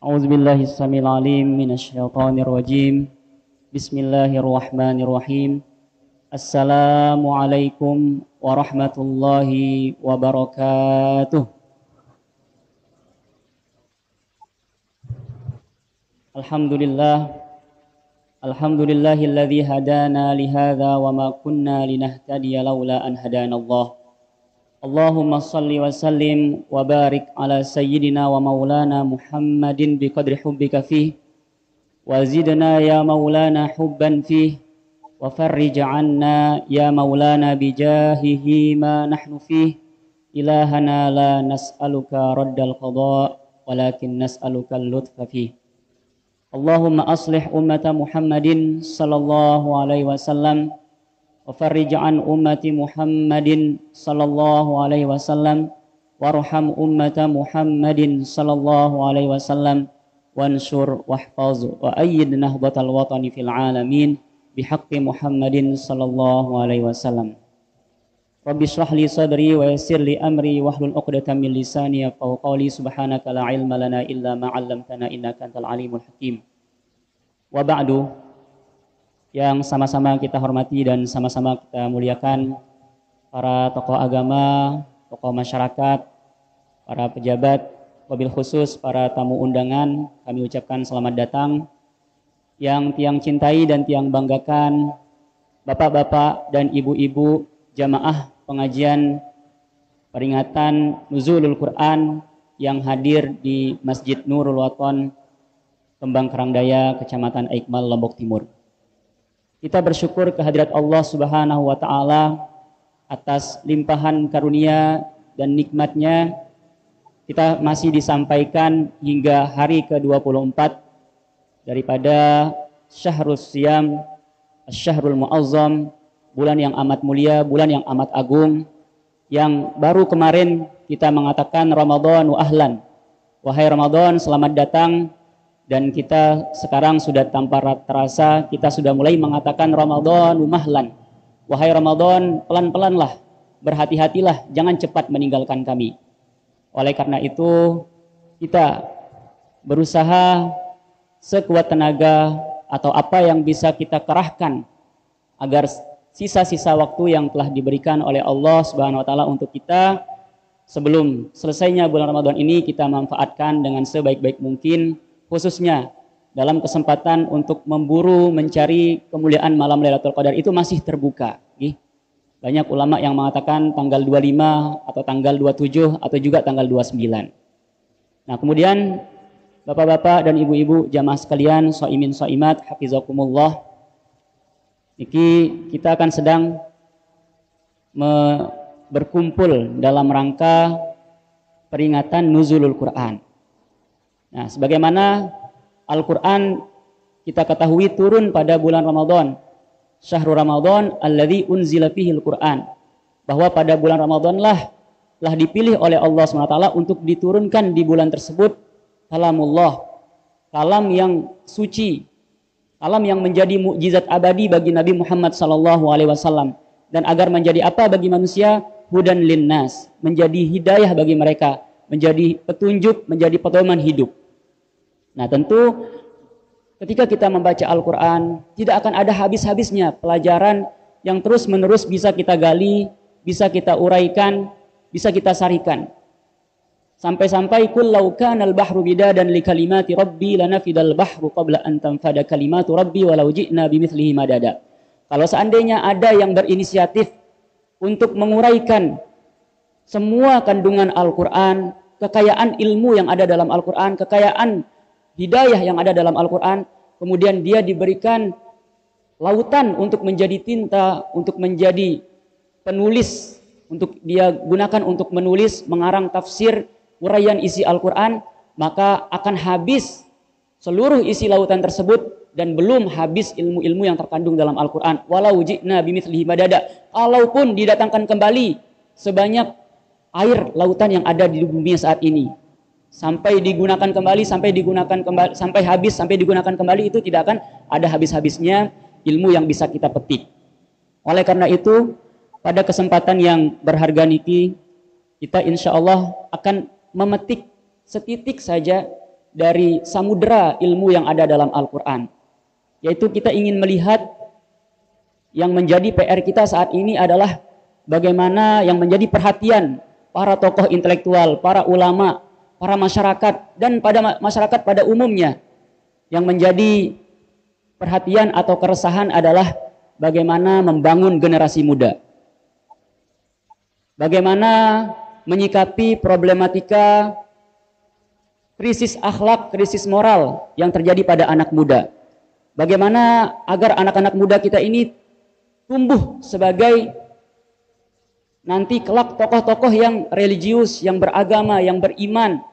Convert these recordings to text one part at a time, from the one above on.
أعوذ بالله السميع العليم من الشيطان الرجيم. بسم الله الرحمن الرحيم. السلام عليكم ورحمة الله وبركاته. Alhamdulillah. Alhamdulillahilladzi hadana lihadza wa ma kunna linahtadiya laula an hadanallah. Allahumma salli wa sallim wa barik ala sayyidina wa maulana Muhammadin biqadri hubbika fih wa zidna ya maulana hubban fih wa farrij anna ya maulana bijahihi ma nahnu fih. Ilahana la nas'aluka raddal qada walakin nas'aluka al-lutfa fih. Allahumma aslih ummata Muhammadin sallallahu alaihi wasallam wa farrij an ummati Muhammadin sallallahu alaihi wasallam warham ummata Muhammadin sallallahu alaihi wasallam wansur wahfaz wa ayyid nahbatal watani fil alamin bihaqqi Muhammadin sallallahu alaihi wasallam. Rabbi shrah li sadri wa yassir li amri wahlul 'uqdatam min lisani yafqahu qawli. Subhanaka la ilma lana illa ma 'allamtana innaka antal alimul hakim. Wa ba'du, yang sama-sama kita hormati dan sama-sama kita muliakan para tokoh agama, tokoh masyarakat, para pejabat, wabil khusus para tamu undangan, kami ucapkan selamat datang. Yang tiang cintai dan tiang banggakan, bapak-bapak dan ibu-ibu jamaah pengajian peringatan Nuzulul Quran yang hadir di Masjid Nurul Waton, Kembang Karangdaya, Kecamatan Aikmal, Lombok Timur. Kita bersyukur kehadirat Allah Subhanahu wa Ta'ala atas limpahan karunia dan nikmatnya. Kita masih disampaikan hingga hari ke-24 daripada Syahrul Siyam, Syahrul Mu'azzam, bulan yang amat mulia, bulan yang amat agung, yang baru kemarin kita mengatakan Ramadan wa ahlan. Wahai Ramadan, selamat datang. Dan kita sekarang sudah tanpa terasa, kita sudah mulai mengatakan Ramadan wa mahlan. Wahai Ramadan, pelan-pelanlah, berhati-hatilah, jangan cepat meninggalkan kami. Oleh karena itu, kita berusaha sekuat tenaga atau apa yang bisa kita kerahkan agar sisa-sisa waktu yang telah diberikan oleh Allah Subhanahu wa Ta'ala untuk kita sebelum selesainya bulan Ramadan ini kita manfaatkan dengan sebaik-baik mungkin, khususnya dalam kesempatan untuk memburu mencari kemuliaan malam Lailatul Qadar itu masih terbuka. Banyak ulama yang mengatakan tanggal 25 atau tanggal 27 atau juga tanggal 29. Nah, kemudian bapak-bapak dan ibu-ibu jamaah sekalian, shaimin shaimat, hafizakumullah. Kita akan sedang berkumpul dalam rangka peringatan Nuzulul Quran. Nah, sebagaimana Al-Quran kita ketahui turun pada bulan Ramadan, Syahrul Ramadan alladzi unzila fihil Quran, bahwa pada bulan Ramadan telah dipilih oleh Allah SWT untuk diturunkan di bulan tersebut kalamullah, kalam yang suci, kalam yang menjadi mukjizat abadi bagi Nabi Muhammad SAW, dan agar menjadi apa bagi manusia? Hudan linnas, menjadi hidayah bagi mereka, menjadi petunjuk, menjadi pedoman hidup. Nah, tentu ketika kita membaca Al-Quran tidak akan ada habis-habisnya pelajaran yang terus-menerus bisa kita gali, bisa kita uraikan, bisa kita sarikan. Sampai-sampai kullau kanal bahru bidadan li kalimati rabbi lanafidal bahru qabla an tanfada kalimatu rabbi walau ji'na bimithlihi madada. Kalau seandainya ada yang berinisiatif untuk menguraikan semua kandungan Al-Quran, kekayaan ilmu yang ada dalam Al-Quran, kekayaan hidayah yang ada dalam Al-Quran, kemudian dia diberikan lautan untuk menjadi tinta, untuk menjadi penulis, untuk dia gunakan untuk menulis, mengarang tafsir, uraian isi Al-Quran, maka akan habis seluruh isi lautan tersebut dan belum habis ilmu-ilmu yang terkandung dalam Al-Quran. Walau ji'na bimithlihi madada, kalaupun didatangkan kembali sebanyak air lautan yang ada di bumi saat ini, sampai digunakan kembali, sampai habis, sampai digunakan kembali, itu tidak akan ada habis-habisnya ilmu yang bisa kita petik. Oleh karena itu, pada kesempatan yang berharga niki, kita insya Allah akan memetik setitik saja dari samudera ilmu yang ada dalam Al-Quran. Yaitu kita ingin melihat yang menjadi PR kita saat ini adalah bagaimana yang menjadi perhatian para tokoh intelektual, para ulama, para masyarakat, dan pada masyarakat pada umumnya. Yang menjadi perhatian atau keresahan adalah bagaimana membangun generasi muda. Bagaimana menyikapi problematika krisis akhlak, krisis moral yang terjadi pada anak muda. Bagaimana agar anak-anak muda kita ini tumbuh sebagai nanti kelak tokoh-tokoh yang religius, yang beragama, yang beriman,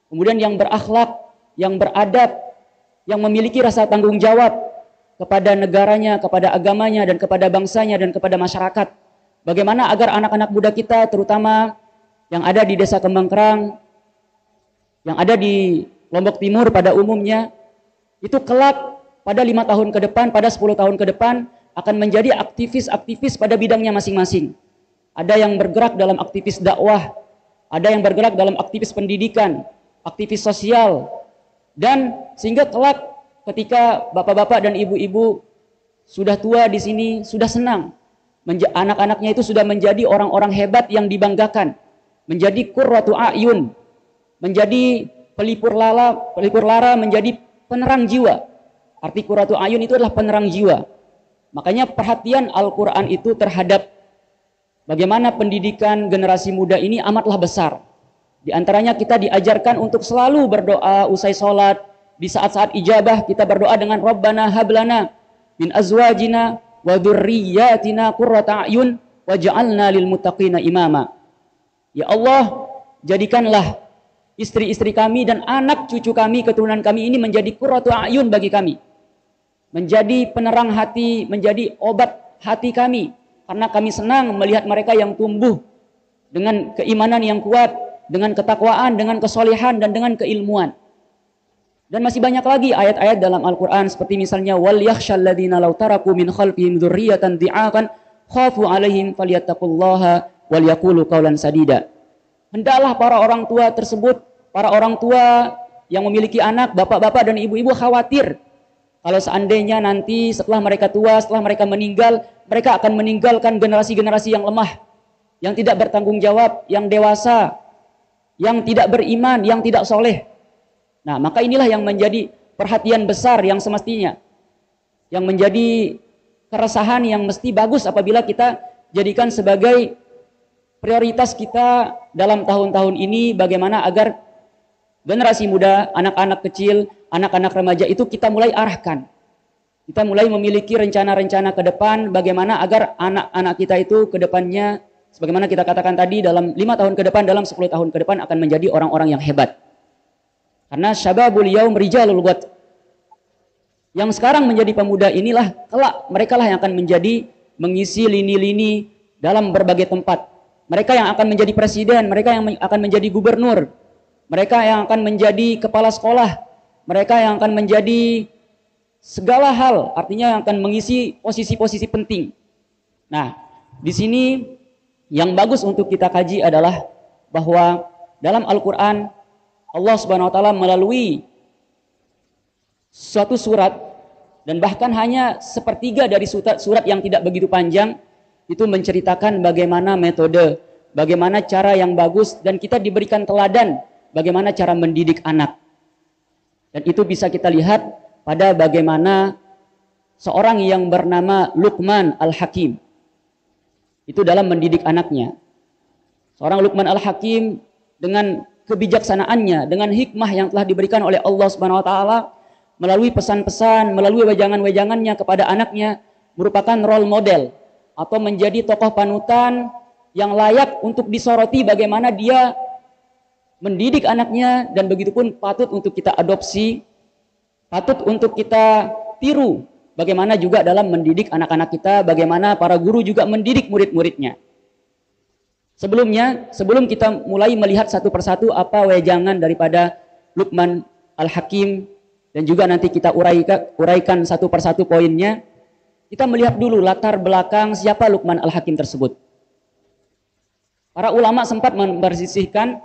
kemudian yang berakhlak, yang beradab, yang memiliki rasa tanggung jawab kepada negaranya, kepada agamanya, dan kepada bangsanya, dan kepada masyarakat. Bagaimana agar anak-anak muda kita, terutama yang ada di Desa Kembangkerang, yang ada di Lombok Timur pada umumnya, itu kelak pada 5 tahun ke depan, pada 10 tahun ke depan, akan menjadi aktivis-aktivis pada bidangnya masing-masing. Ada yang bergerak dalam aktivis dakwah, ada yang bergerak dalam aktivis pendidikan, aktivis sosial, dan sehingga kelak ketika bapak-bapak dan ibu-ibu sudah tua di sini, sudah senang, anak-anaknya itu sudah menjadi orang-orang hebat yang dibanggakan, menjadi qurratu a'yun, menjadi pelipur lara, menjadi penerang jiwa. Arti qurratu a'yun itu adalah penerang jiwa. Makanya perhatian Al-Quran itu terhadap bagaimana pendidikan generasi muda ini amatlah besar. Di antaranya kita diajarkan untuk selalu berdoa usai sholat. Di saat-saat ijabah kita berdoa dengan Rabbana hablana min azwajina wa dzurriyyatina qurrata a'yun waj'alna lil muttaqina imama. Ya Allah, jadikanlah istri-istri kami dan anak cucu kami, keturunan kami ini menjadi qurratu a'yun bagi kami. Menjadi penerang hati, menjadi obat hati kami. Karena kami senang melihat mereka yang tumbuh dengan keimanan yang kuat, dengan ketakwaan, dengan kesolehan, dan dengan keilmuan. Dan masih banyak lagi ayat-ayat dalam Al-Quran seperti misalnya wal yakhshal ladzina law taraku min khalfihim dzurriyyatan dhi'afan khafu 'alaihim falyattaqullaha wal yaqulu qawlan sadida. Hendaklah para orang tua tersebut, para orang tua yang memiliki anak, bapak-bapak dan ibu-ibu khawatir kalau seandainya nanti setelah mereka tua, setelah mereka meninggal, mereka akan meninggalkan generasi-generasi yang lemah, yang tidak bertanggung jawab, yang dewasa, yang tidak beriman, yang tidak soleh. Nah, maka inilah yang menjadi perhatian besar yang semestinya, yang menjadi keresahan yang mesti bagus apabila kita jadikan sebagai prioritas kita dalam tahun-tahun ini, bagaimana agar generasi muda, anak-anak kecil, anak-anak remaja itu kita mulai arahkan. Kita mulai memiliki rencana-rencana ke depan bagaimana agar anak-anak kita itu ke depannya, sebagaimana kita katakan tadi, dalam 5 tahun ke depan, dalam 10 tahun ke depan akan menjadi orang-orang yang hebat. Karena syababul yaum rijalul ghad. Yang sekarang menjadi pemuda inilah kelak mereka lah yang akan menjadi mengisi lini-lini dalam berbagai tempat. Mereka yang akan menjadi presiden, mereka yang akan menjadi gubernur, mereka yang akan menjadi kepala sekolah, mereka yang akan menjadi segala hal, artinya yang akan mengisi posisi-posisi penting. Nah, di sini yang bagus untuk kita kaji adalah bahwa dalam Al-Quran Allah Subhanahu wa taala melalui suatu surat dan bahkan hanya sepertiga dari surat yang tidak begitu panjang itu menceritakan bagaimana metode, bagaimana cara yang bagus, dan kita diberikan teladan bagaimana cara mendidik anak. Dan itu bisa kita lihat pada bagaimana seorang yang bernama Luqman Al-Hakim itu dalam mendidik anaknya. Seorang Luqman Al-Hakim dengan kebijaksanaannya, dengan hikmah yang telah diberikan oleh Allah Subhanahu wa taala melalui pesan-pesan, melalui wejangan-wejangannya kepada anaknya, merupakan role model atau menjadi tokoh panutan yang layak untuk disoroti bagaimana dia mendidik anaknya, dan begitupun patut untuk kita adopsi, patut untuk kita tiru bagaimana juga dalam mendidik anak-anak kita, bagaimana para guru juga mendidik murid-muridnya. Sebelumnya, sebelum kita mulai melihat satu persatu apa wejangan daripada Luqman Al-Hakim dan juga nanti kita uraikan satu persatu poinnya, kita melihat dulu latar belakang siapa Luqman Al-Hakim tersebut. Para ulama sempat mempersisihkan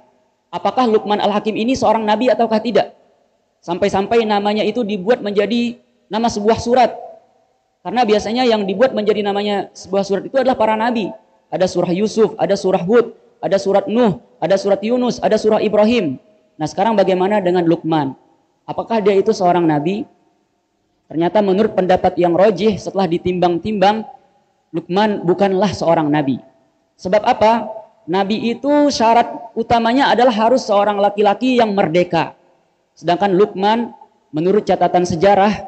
apakah Luqman Al-Hakim ini seorang nabi ataukah tidak. Sampai-sampai namanya itu dibuat menjadi nama sebuah surat. Karena biasanya yang dibuat menjadi namanya sebuah surat itu adalah para nabi. Ada surah Yusuf, ada surah Hud, ada surat Nuh, ada surat Yunus, ada surah Ibrahim. Nah sekarang bagaimana dengan Luqman? Apakah dia itu seorang nabi? Ternyata menurut pendapat yang rajih setelah ditimbang-timbang, Luqman bukanlah seorang nabi. Sebab apa? Nabi itu syarat utamanya adalah harus seorang laki-laki yang merdeka. Sedangkan Luqman, menurut catatan sejarah,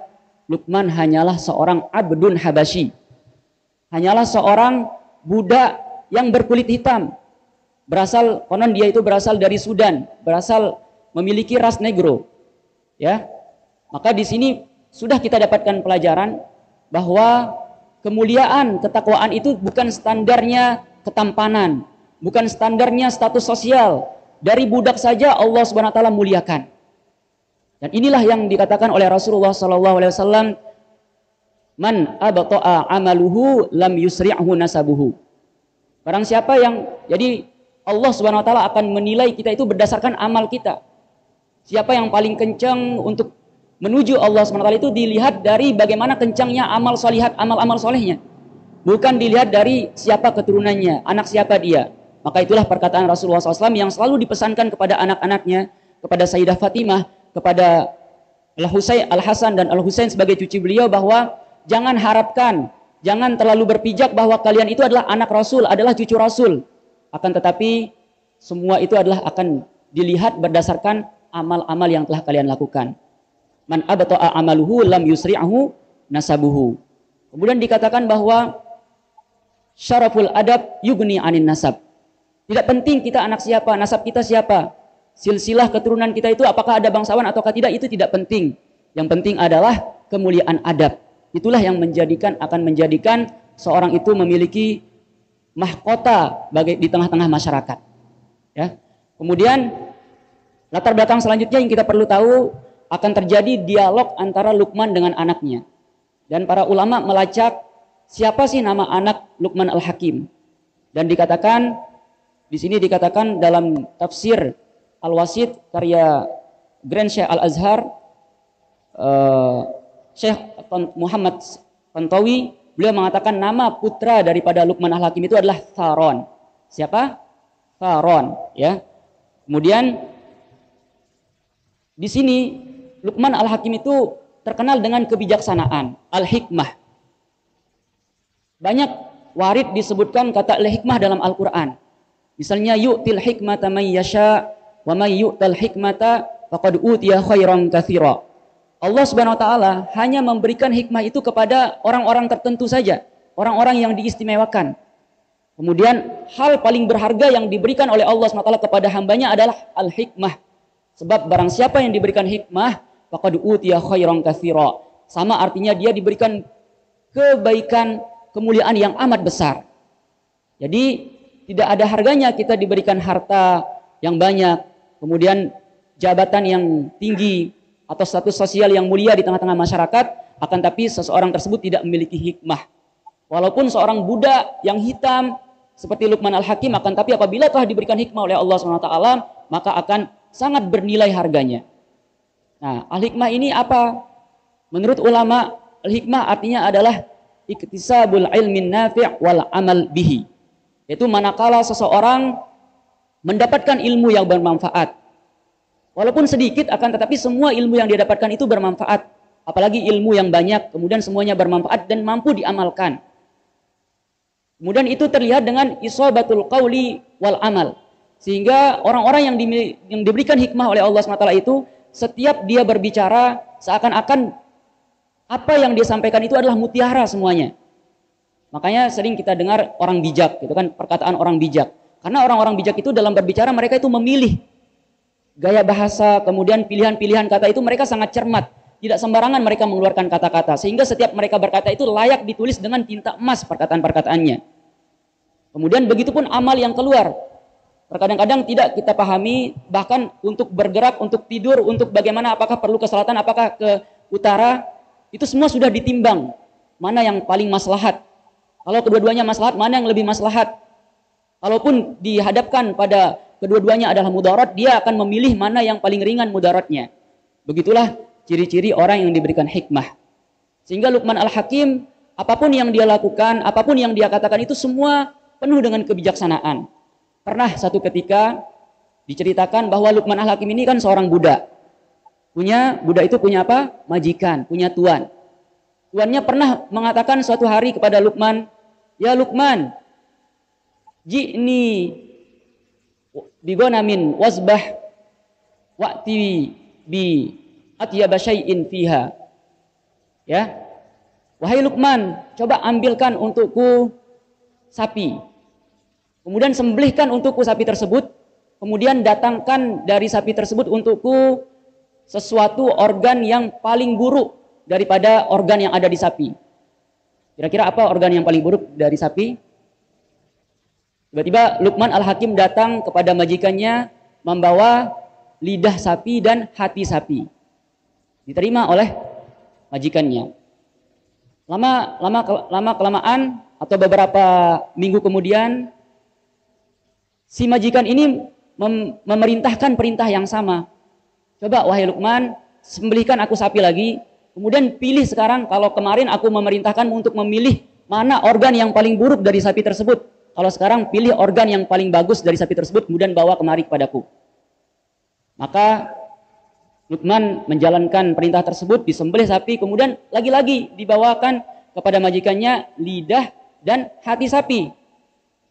Luqman hanyalah seorang abdun habasyi. Hanyalah seorang budak yang berkulit hitam. Konon dia itu berasal dari Sudan, memiliki ras negro. Ya. Maka di sini sudah kita dapatkan pelajaran bahwa kemuliaan, ketakwaan itu bukan standarnya ketampanan, bukan standarnya status sosial. Dari budak saja Allah Subhanahu wa taala muliakan. Dan inilah yang dikatakan oleh Rasulullah SAW, man abta'a amaluhu lam yusri'hu nasabuhu. Barang siapa yang, jadi Allah Subhanahu wa taala akan menilai kita itu berdasarkan amal kita. Siapa yang paling kencang untuk menuju Allah Subhanahu wa taala itu dilihat dari bagaimana kencangnya amal solihat, amal-amal solehnya. Bukan dilihat dari siapa keturunannya, anak siapa dia. Maka itulah perkataan Rasulullah SAW yang selalu dipesankan kepada anak-anaknya, kepada Sayyidah Fatimah, kepada Al-Hasan dan Al-Husain sebagai cucu beliau, bahwa jangan harapkan, jangan terlalu berpijak bahwa kalian itu adalah anak Rasul, adalah cucu Rasul. Akan tetapi semua itu adalah akan dilihat berdasarkan amal-amal yang telah kalian lakukan. Man abta'a amaluhu lam yusri'hu nasabuhu. Kemudian dikatakan bahwa syaraful adab yugni anin nasab. Tidak penting kita anak siapa, nasab kita siapa, silsilah keturunan kita itu apakah ada bangsawan ataukah tidak, itu tidak penting. Yang penting adalah kemuliaan adab. Itulah yang akan menjadikan seorang itu memiliki mahkota di tengah-tengah masyarakat. Ya. Kemudian latar belakang selanjutnya yang kita perlu tahu, akan terjadi dialog antara Luqman dengan anaknya. Dan para ulama melacak siapa sih nama anak Luqman Al-Hakim. Dan di sini dikatakan dalam tafsir Al-Wasit karya Grand Syekh Al-Azhar, Syekh Muhammad Tantawi, beliau mengatakan nama putra daripada Luqman Al-Hakim itu adalah Tharon. Siapa? Tharon, ya. Kemudian di sini Luqman Al-Hakim itu terkenal dengan kebijaksanaan, al-hikmah. Banyak warid disebutkan kata al-hikmah dalam Al-Qur'an. Misalnya yu'til hikmata man yasha wa may yu'tal hikmata faqad utiya khairan katsira. Allah Subhanahu wa taala hanya memberikan hikmah itu kepada orang-orang tertentu saja, orang-orang yang diistimewakan. Kemudian hal paling berharga yang diberikan oleh Allah Subhanahu wa taala kepada hambanya adalah al-hikmah. Sebab barang siapa yang diberikan hikmah, faqad utiya khairan katsira. Sama artinya dia diberikan kebaikan, kemuliaan yang amat besar. Jadi tidak ada harganya kita diberikan harta yang banyak, kemudian jabatan yang tinggi atau status sosial yang mulia di tengah-tengah masyarakat, akan tapi seseorang tersebut tidak memiliki hikmah. Walaupun seorang budak yang hitam seperti Luqman Al-Hakim, akan tapi apabila telah diberikan hikmah oleh Allah SWT, maka akan sangat bernilai harganya. Nah, al-hikmah ini apa? Menurut ulama, al-hikmah artinya adalah iktisabul ilmin nafi' wal amal bihi. Yaitu manakala seseorang mendapatkan ilmu yang bermanfaat. Walaupun sedikit, akan tetapi semua ilmu yang dia dapatkan itu bermanfaat. Apalagi ilmu yang banyak, kemudian semuanya bermanfaat dan mampu diamalkan. Kemudian itu terlihat dengan isobatul qauli wal amal. Sehingga orang-orang yang diberikan hikmah oleh Allah SWT itu, setiap dia berbicara seakan-akan apa yang dia sampaikan itu adalah mutiara semuanya. Makanya sering kita dengar orang bijak, gitu kan, perkataan orang bijak. Karena orang-orang bijak itu dalam berbicara mereka itu memilih gaya bahasa, kemudian pilihan-pilihan kata itu mereka sangat cermat. Tidak sembarangan mereka mengeluarkan kata-kata, sehingga setiap mereka berkata itu layak ditulis dengan tinta emas perkataan-perkataannya. Kemudian begitupun amal yang keluar. Terkadang-kadang tidak kita pahami, bahkan untuk bergerak, untuk tidur, untuk bagaimana, apakah perlu ke selatan, apakah ke utara, itu semua sudah ditimbang. Mana yang paling maslahat. Kalau kedua-duanya maslahat, mana yang lebih maslahat. Kalaupun dihadapkan pada kedua-duanya adalah mudarat, dia akan memilih mana yang paling ringan mudaratnya. Begitulah ciri-ciri orang yang diberikan hikmah. Sehingga Luqman Al-Hakim, apapun yang dia lakukan, apapun yang dia katakan itu semua penuh dengan kebijaksanaan. Pernah satu ketika diceritakan bahwa Luqman Al-Hakim ini kan seorang budak. Budak itu punya apa? Majikan, punya tuan. Tuannya pernah mengatakan suatu hari kepada Luqman, "Ya Luqman, ji'ni bigonamin wasbah wa'ti bi atyaba syai'in fiha." Ya. Wahai Luqman, coba ambilkan untukku sapi. Kemudian sembelihkan untukku sapi tersebut. Kemudian datangkan dari sapi tersebut untukku sesuatu organ yang paling buruk daripada organ yang ada di sapi. Kira-kira apa organ yang paling buruk dari sapi? Tiba-tiba Luqman Al-Hakim datang kepada majikannya membawa lidah sapi dan hati sapi. Diterima oleh majikannya. Lama kelamaan atau beberapa minggu kemudian si majikan ini memerintahkan perintah yang sama. Coba wahai Luqman, sembelihkan aku sapi lagi. Kemudian pilih sekarang, kalau kemarin aku memerintahkan untuk memilih mana organ yang paling buruk dari sapi tersebut. Kalau sekarang pilih organ yang paling bagus dari sapi tersebut, kemudian bawa kemari kepadaku. Maka Luqman menjalankan perintah tersebut, disembelih sapi, kemudian lagi-lagi dibawakan kepada majikannya lidah dan hati sapi.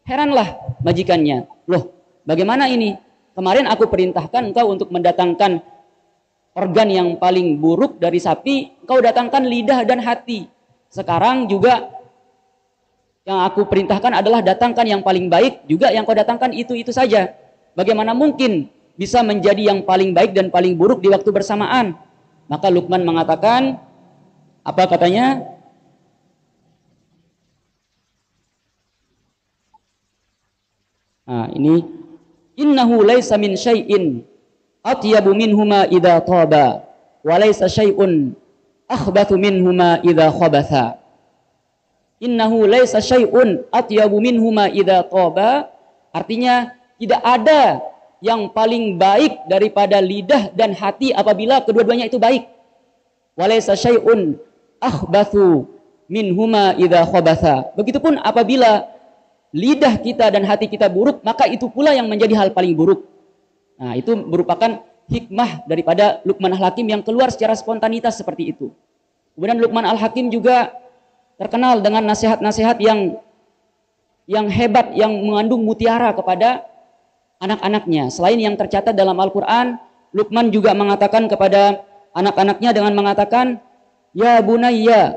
Heranlah majikannya. Loh, bagaimana ini? Kemarin aku perintahkan engkau untuk mendatangkan organ yang paling buruk dari sapi, engkau datangkan lidah dan hati. Sekarang juga yang aku perintahkan adalah datangkan yang paling baik, juga yang kau datangkan itu-itu saja. Bagaimana mungkin bisa menjadi yang paling baik dan paling buruk di waktu bersamaan? Maka Luqman mengatakan, apa katanya? Nah, ini innahu laisa min syai'in atyabu minhuma idza taba wa laisa syai'un akhbathu minhuma idza khabatha. Innahu laisa syai'un atyabu minhuma idza taba, artinya tidak ada yang paling baik daripada lidah dan hati apabila kedua-duanya itu baik. Wa laisa syai'un akhbathu minhuma idza khabatha. Begitupun apabila lidah kita dan hati kita buruk, maka itu pula yang menjadi hal paling buruk. Nah, itu merupakan hikmah daripada Luqman Al-Hakim yang keluar secara spontanitas seperti itu. Kemudian Luqman Al-Hakim juga terkenal dengan nasihat-nasihat yang hebat, yang mengandung mutiara kepada anak-anaknya. Selain yang tercatat dalam Al-Quran, Luqman juga mengatakan kepada anak-anaknya dengan mengatakan, Ya bunayya,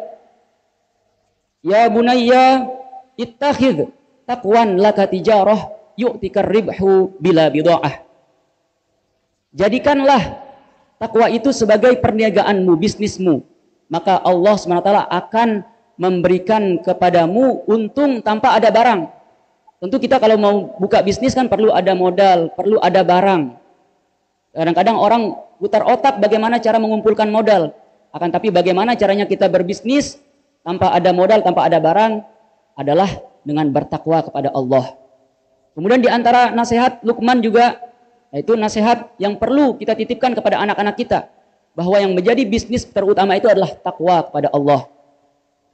ittakhidh taqwan laka tijarah yu'tikar ribhu bila bida'ah. Jadikanlah takwa itu sebagai perniagaanmu, bisnismu. Maka Allah SWT akan memberikan kepadamu untung tanpa ada barang. Tentu kita kalau mau buka bisnis kan perlu ada modal, perlu ada barang. Kadang-kadang orang putar otak bagaimana cara mengumpulkan modal. Akan tapi bagaimana caranya kita berbisnis tanpa ada modal, tanpa ada barang adalah dengan bertakwa kepada Allah. Kemudian di antara nasihat Luqman juga, yaitu nasihat yang perlu kita titipkan kepada anak-anak kita, bahwa yang menjadi bisnis terutama itu adalah takwa kepada Allah.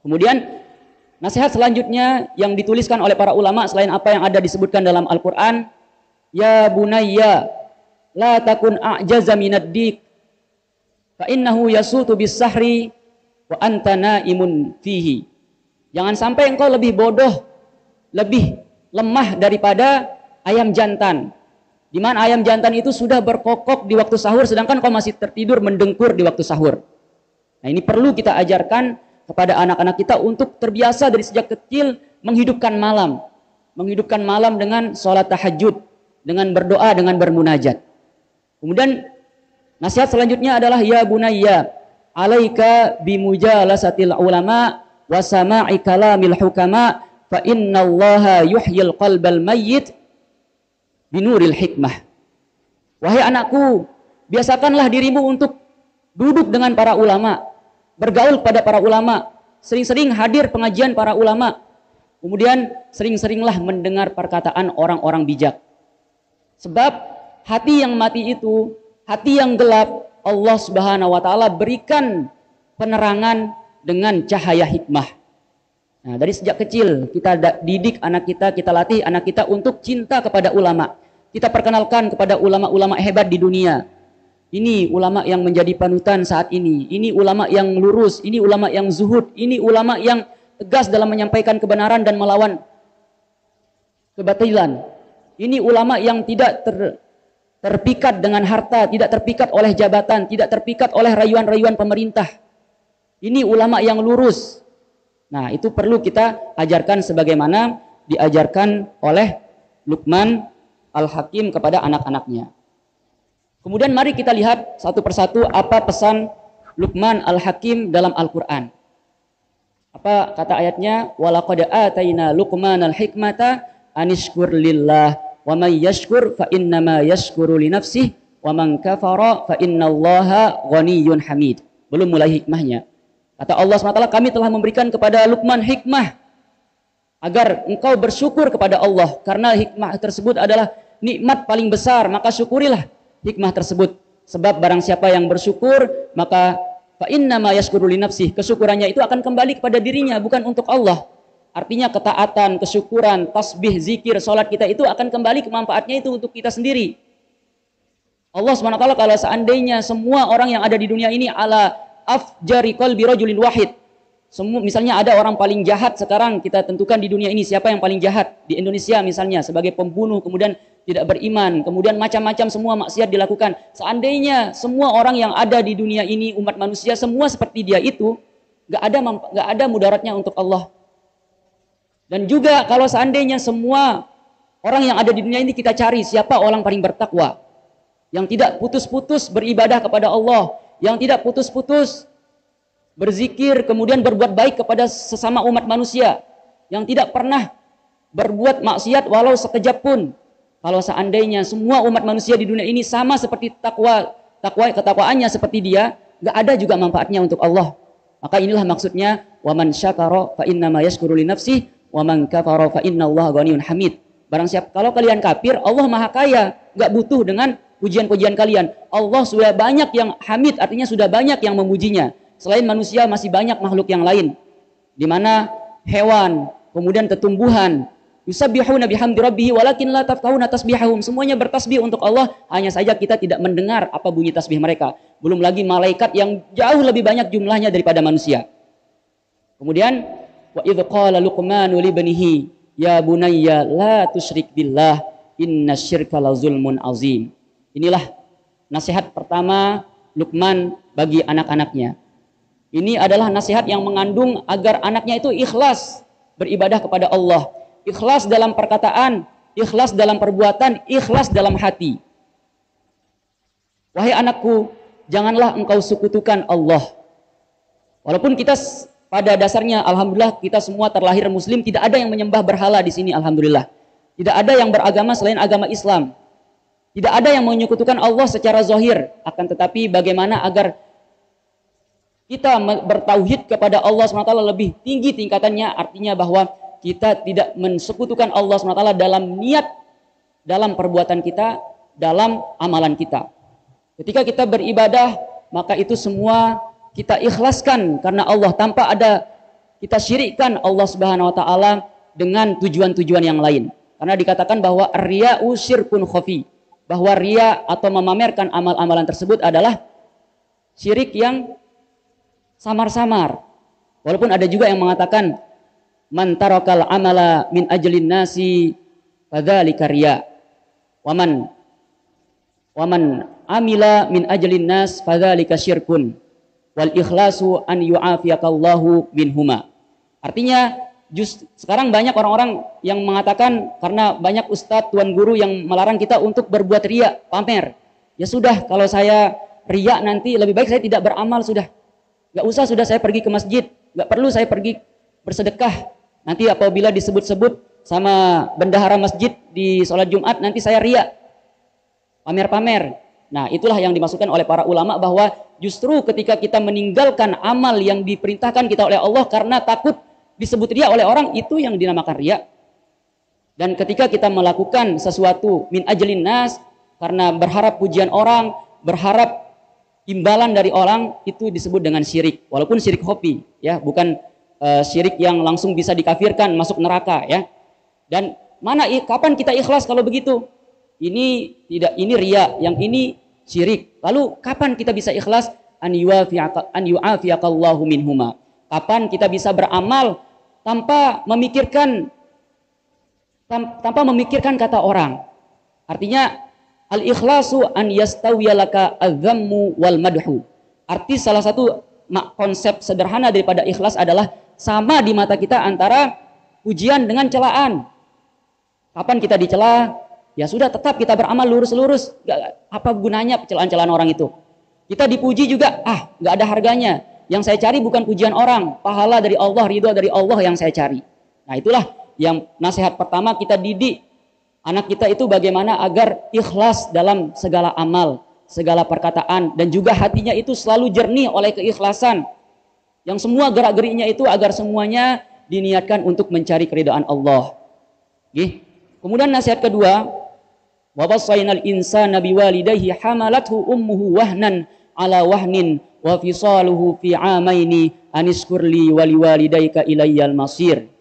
Kemudian nasihat selanjutnya yang dituliskan oleh para ulama selain apa yang ada disebutkan dalam Al-Quran, Ya bunayya la takun a'jaza minad dik fa innahu yasutu bis sahri wa anta naimun fihi. Jangan sampai engkau lebih bodoh, lebih lemah daripada ayam jantan. Di mana ayam jantan itu sudah berkokok di waktu sahur, sedangkan kau masih tertidur mendengkur di waktu sahur. Nah, ini perlu kita ajarkan kepada anak-anak kita untuk terbiasa dari sejak kecil menghidupkan malam. Menghidupkan malam dengan sholat tahajud, dengan berdoa, dengan bermunajat. Kemudian nasihat selanjutnya adalah Ya bunayya, alaika bimujalasatil ulama wa sama'i kalamil hukama fa innallaha yuhyil qalbal mayyit binuril hikmah. Wahai anakku, biasakanlah dirimu untuk duduk dengan para ulama, bergaul pada para ulama, sering-sering hadir pengajian para ulama, kemudian sering-seringlah mendengar perkataan orang-orang bijak. Sebab hati yang mati itu, hati yang gelap, Allah Subhanahu wa taala berikan penerangan dengan cahaya hikmah. Nah, dari sejak kecil kita didik anak kita latih anak kita untuk cinta kepada ulama. Kita perkenalkan kepada ulama-ulama hebat di dunia. Ini ulama yang menjadi panutan saat ini. Ini ulama yang lurus, ini ulama yang zuhud, ini ulama yang tegas dalam menyampaikan kebenaran dan melawan kebatilan. Ini ulama yang tidak terpikat dengan harta, tidak terpikat oleh jabatan, tidak terpikat oleh rayuan-rayuan pemerintah. Ini ulama yang lurus. Nah, itu perlu kita ajarkan sebagaimana diajarkan oleh Luqman Al-Hakim kepada anak-anaknya. Kemudian mari kita lihat satu persatu apa pesan Luqman Al-Hakim dalam Al-Quran. Apa kata ayatnya? Walaqad ataina Luqmanal hikmata anishkur lillah wa may yashkur fa innama yashkuru li nafsihi wa man kafara fa innallaha ghaniyyun hamid. Belum mulai hikmahnya. Kata Allah SWT, kami telah memberikan kepada Luqman hikmah agar engkau bersyukur kepada Allah, karena hikmah tersebut adalah nikmat paling besar, maka syukurilah hikmah tersebut. Sebab barang siapa yang bersyukur, maka fa innama yashkuru li nafsihi, kesyukurannya itu akan kembali kepada dirinya, bukan untuk Allah. Artinya ketaatan, kesyukuran, tasbih, zikir, salat kita itu akan kembali ke manfaatnya itu untuk kita sendiri. Allah SWT kalau seandainya semua orang yang ada di dunia ini ala afjari qalbi rajulin wahid, semua misalnya ada orang paling jahat sekarang kita tentukan di dunia ini siapa yang paling jahat di Indonesia misalnya sebagai pembunuh, kemudian tidak beriman, kemudian macam-macam semua maksiat dilakukan. Seandainya semua orang yang ada di dunia ini umat manusia semua seperti dia itu, nggak ada mudaratnya untuk Allah. Dan juga kalau seandainya semua orang yang ada di dunia ini kita cari siapa orang paling bertakwa, yang tidak putus-putus beribadah kepada Allah, yang tidak putus-putus berzikir, kemudian berbuat baik kepada sesama umat manusia, yang tidak pernah berbuat maksiat walau sekejap pun. Kalau seandainya semua umat manusia di dunia ini sama seperti ketakwaannya seperti dia, nggak ada juga manfaatnya untuk Allah. Maka inilah maksudnya waman syakara fa innama yashkuru li nafsihi wa man kafara fa innallaha ghaniyyun hamid. Barang siapa kalau kalian kafir, Allah Maha Kaya, nggak butuh dengan pujian-pujian kalian. Allah sudah banyak yang hamid, artinya sudah banyak yang memujinya. Selain manusia masih banyak makhluk yang lain, di mana hewan, kemudian tumbuhan, yusabbihuna bihamdi rabbih walakin la tafqahuna tasbihahum, semuanya bertasbih untuk Allah, hanya saja kita tidak mendengar apa bunyi tasbih mereka. Belum lagi malaikat yang jauh lebih banyak jumlahnya daripada manusia. Kemudian wa idz qala Luqmanu li ibnihi ya bunayya la tusyrik billah innasyirka la zulmun azim. Inilah nasihat pertama Luqman bagi anak-anaknya. Ini adalah nasihat yang mengandung agar anaknya itu ikhlas beribadah kepada Allah. Ikhlas dalam perkataan, ikhlas dalam perbuatan, ikhlas dalam hati. Wahai anakku, janganlah engkau sekutukan Allah. Walaupun kita pada dasarnya, alhamdulillah kita semua terlahir muslim, tidak ada yang menyembah berhala di sini, alhamdulillah. Tidak ada yang beragama selain agama Islam. Tidak ada yang menyekutukan Allah secara zahir. Akan tetapi bagaimana agar kita bertauhid kepada Allah SWT lebih tinggi tingkatannya, artinya bahwa kita tidak mensekutukan Allah SWT dalam niat, dalam perbuatan kita, dalam amalan kita. Ketika kita beribadah, maka itu semua kita ikhlaskan karena Allah, tanpa ada kita syirikkan Allah Subhanahu wa taala dengan tujuan-tujuan yang lain. Karena dikatakan bahwa riya'u syirkun khafi, bahwa riya atau memamerkan amal-amalan tersebut adalah syirik yang samar-samar. Walaupun ada juga yang mengatakan man tarakal amala min ajlin nasi fadzalika riya. Waman amila min ajlin nas fadzalika syirkun. Wal ikhlasu an yu'afiyakallahu minhuma. Artinya sekarang banyak orang-orang yang mengatakan karena banyak ustadz, tuan guru yang melarang kita untuk berbuat riya, pamer. Ya sudah, kalau saya riya nanti lebih baik saya tidak beramal sudah. Gak usah sudah saya pergi ke masjid, gak perlu saya pergi bersedekah. Nanti apabila disebut-sebut sama bendahara masjid di sholat Jumat, nanti saya riya, pamer-pamer. Nah, itulah yang dimaksudkan oleh para ulama bahwa justru ketika kita meninggalkan amal yang diperintahkan kita oleh Allah karena takut disebut riya oleh orang, itu yang dinamakan riya. Dan ketika kita melakukan sesuatu min ajlin nas, karena berharap pujian orang, berharap imbalan dari orang itu disebut dengan syirik, walaupun syirik khafi, ya, bukan syirik yang langsung bisa dikafirkan masuk neraka, ya. Dan kapan kita ikhlas kalau begitu? Ini tidak, ini riya, yang ini syirik. Lalu kapan kita bisa ikhlas? An yu'afiyakallahu minhuma. Kapan kita bisa beramal tanpa memikirkan kata orang. Artinya al-ikhlasu an yastawiyalaka adz-dzammu wal madhu. Arti salah satu konsep sederhana daripada ikhlas adalah sama di mata kita antara pujian dengan celaan. Kapan kita dicela, ya sudah tetap kita beramal lurus-lurus. Apa gunanya celaan-celaan orang itu? Kita dipuji juga, nggak ada harganya. Yang saya cari bukan pujian orang, pahala dari Allah, ridho dari Allah yang saya cari. Nah, itulah yang nasihat pertama, kita didik anak kita itu bagaimana agar ikhlas dalam segala amal, segala perkataan, dan juga hatinya itu selalu jernih oleh keikhlasan. Yang semua gerak-geriknya itu agar semuanya diniatkan untuk mencari keridhaan Allah. Kemudian nasihat kedua, wa wassaynal insana biwalidayhi hamalathu ummuhu wahnan ala wahnin wa fisaluhu fi amaini aniskurli waliwalidayka ilayyal masir.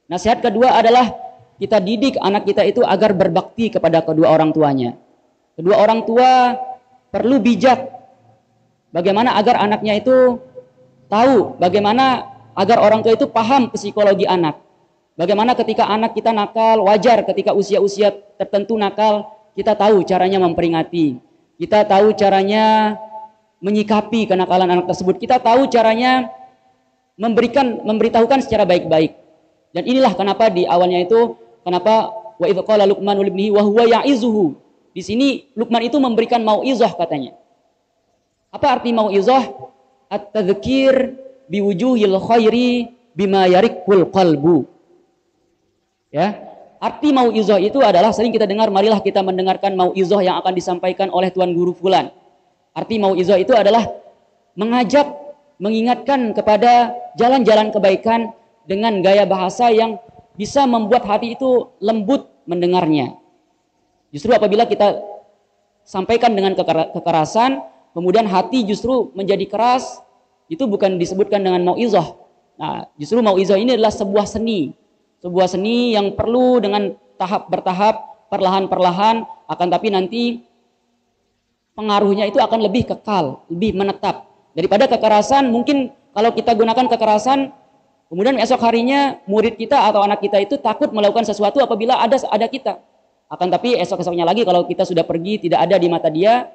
Nasihat kedua adalah kita didik anak kita itu agar berbakti kepada kedua orang tuanya. Kedua orang tua perlu bijak bagaimana agar anaknya itu tahu, bagaimana agar orang tua itu paham psikologi anak. Bagaimana ketika anak kita nakal, wajar ketika usia-usia tertentu nakal, kita tahu caranya memperingati. Kita tahu caranya menyikapi kenakalan anak tersebut. Kita tahu caranya memberitahukan secara baik-baik. Dan inilah kenapa di awalnya itu, kenapa wa idz qala Luqman li ibnihi wa huwa ya'izuhu. Di sini Luqman itu memberikan mau'izah katanya. Apa arti mau'izah? At-tadhkir biwujuhil khairi bima yarikul qalbu. Ya, arti mau'izah itu adalah sering kita dengar, marilah kita mendengarkan mau'izah yang akan disampaikan oleh Tuan Guru Fulan. Arti mau'izah itu adalah mengajak, mengingatkan kepada jalan-jalan kebaikan dengan gaya bahasa yang bisa membuat hati itu lembut mendengarnya. Justru apabila kita sampaikan dengan kekerasan, kemudian hati justru menjadi keras, itu bukan disebutkan dengan mau'izah. Nah, justru mau'izah ini adalah sebuah seni. Sebuah seni yang perlu dengan bertahap, perlahan-perlahan, akan tapi nanti pengaruhnya itu akan lebih kekal, lebih menetap. Daripada kekerasan, mungkin kalau kita gunakan kekerasan, kemudian esok harinya murid kita atau anak kita itu takut melakukan sesuatu apabila ada kita. Akan tapi esok-esoknya lagi kalau kita sudah pergi, tidak ada di mata dia,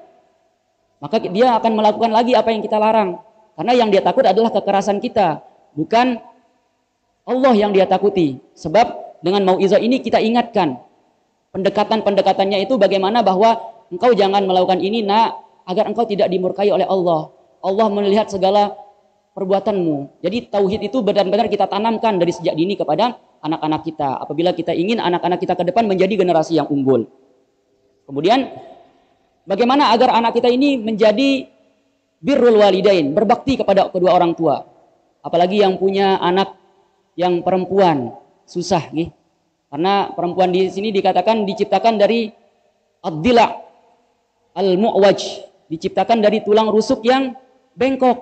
maka dia akan melakukan lagi apa yang kita larang. Karena yang dia takut adalah kekerasan kita, bukan Allah yang dia takuti. Sebab dengan mau'izah ini kita ingatkan pendekatan-pendekatannya itu bagaimana bahwa engkau jangan melakukan ini nak, agar engkau tidak dimurkai oleh Allah. Allah melihat segala perbuatanmu. Jadi tauhid itu benar-benar kita tanamkan dari sejak dini kepada anak-anak kita. Apabila kita ingin anak-anak kita ke depan menjadi generasi yang unggul. Kemudian bagaimana agar anak kita ini menjadi birrul walidain, berbakti kepada kedua orang tua. Apalagi yang punya anak yang perempuan, susah nih. Karena perempuan di sini dikatakan diciptakan dari ad-dila' al-mu'waj, diciptakan dari tulang rusuk yang bengkok.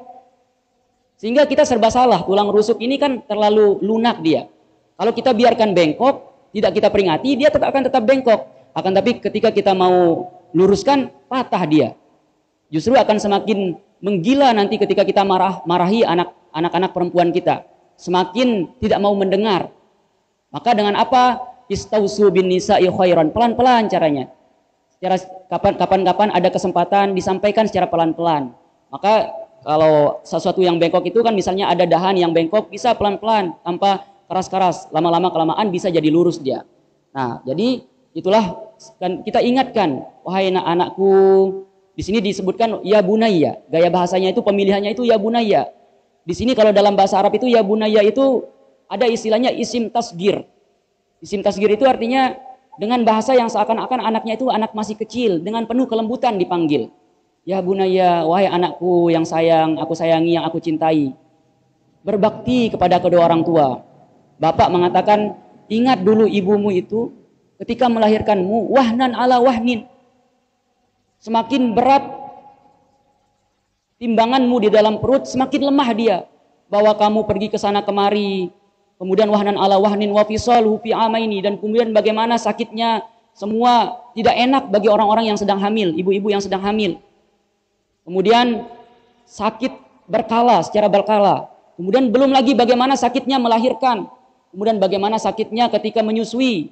Sehingga kita serba salah, tulang rusuk ini kan terlalu lunak dia. Kalau kita biarkan bengkok, tidak kita peringati, dia akan tetap bengkok. Akan tapi ketika kita mau luruskan, patah dia. Justru akan semakin menggila nanti ketika kita marahi anak-anak perempuan kita. Semakin tidak mau mendengar. Maka dengan apa? Istausu bin nisa'i khairan. Pelan-pelan caranya. Secara kapan-kapan ada kesempatan disampaikan secara pelan-pelan. Maka kalau sesuatu yang bengkok itu kan misalnya ada dahan yang bengkok, bisa pelan-pelan tanpa keras-keras. Lama-lama kelamaan bisa jadi lurus dia. Nah, jadi itulah kan kita ingatkan, wahai anak-anakku, di sini disebutkan ya bunayya. Gaya bahasanya itu, pemilihannya itu ya bunayya. Di sini kalau dalam bahasa Arab itu ya bunayya itu ada istilahnya isim tasgir. Isim tasgir itu artinya dengan bahasa yang seakan-akan anaknya itu anak masih kecil, dengan penuh kelembutan dipanggil. Ya bunayya, wahai anakku yang sayang, aku sayangi, yang aku cintai. Berbakti kepada kedua orang tua. Bapak mengatakan, ingat dulu ibumu itu ketika melahirkanmu, wahnan ala wahnin. Semakin berat timbanganmu di dalam perut, semakin lemah dia. Bahwa kamu pergi ke sana kemari, kemudian wahnan ala wahnin wa fisaluhu fi amaini, dan kemudian bagaimana sakitnya, semua tidak enak bagi orang-orang yang sedang hamil, ibu-ibu yang sedang hamil. Kemudian sakit berkala, secara berkala. Kemudian belum lagi bagaimana sakitnya melahirkan. Kemudian bagaimana sakitnya ketika menyusui.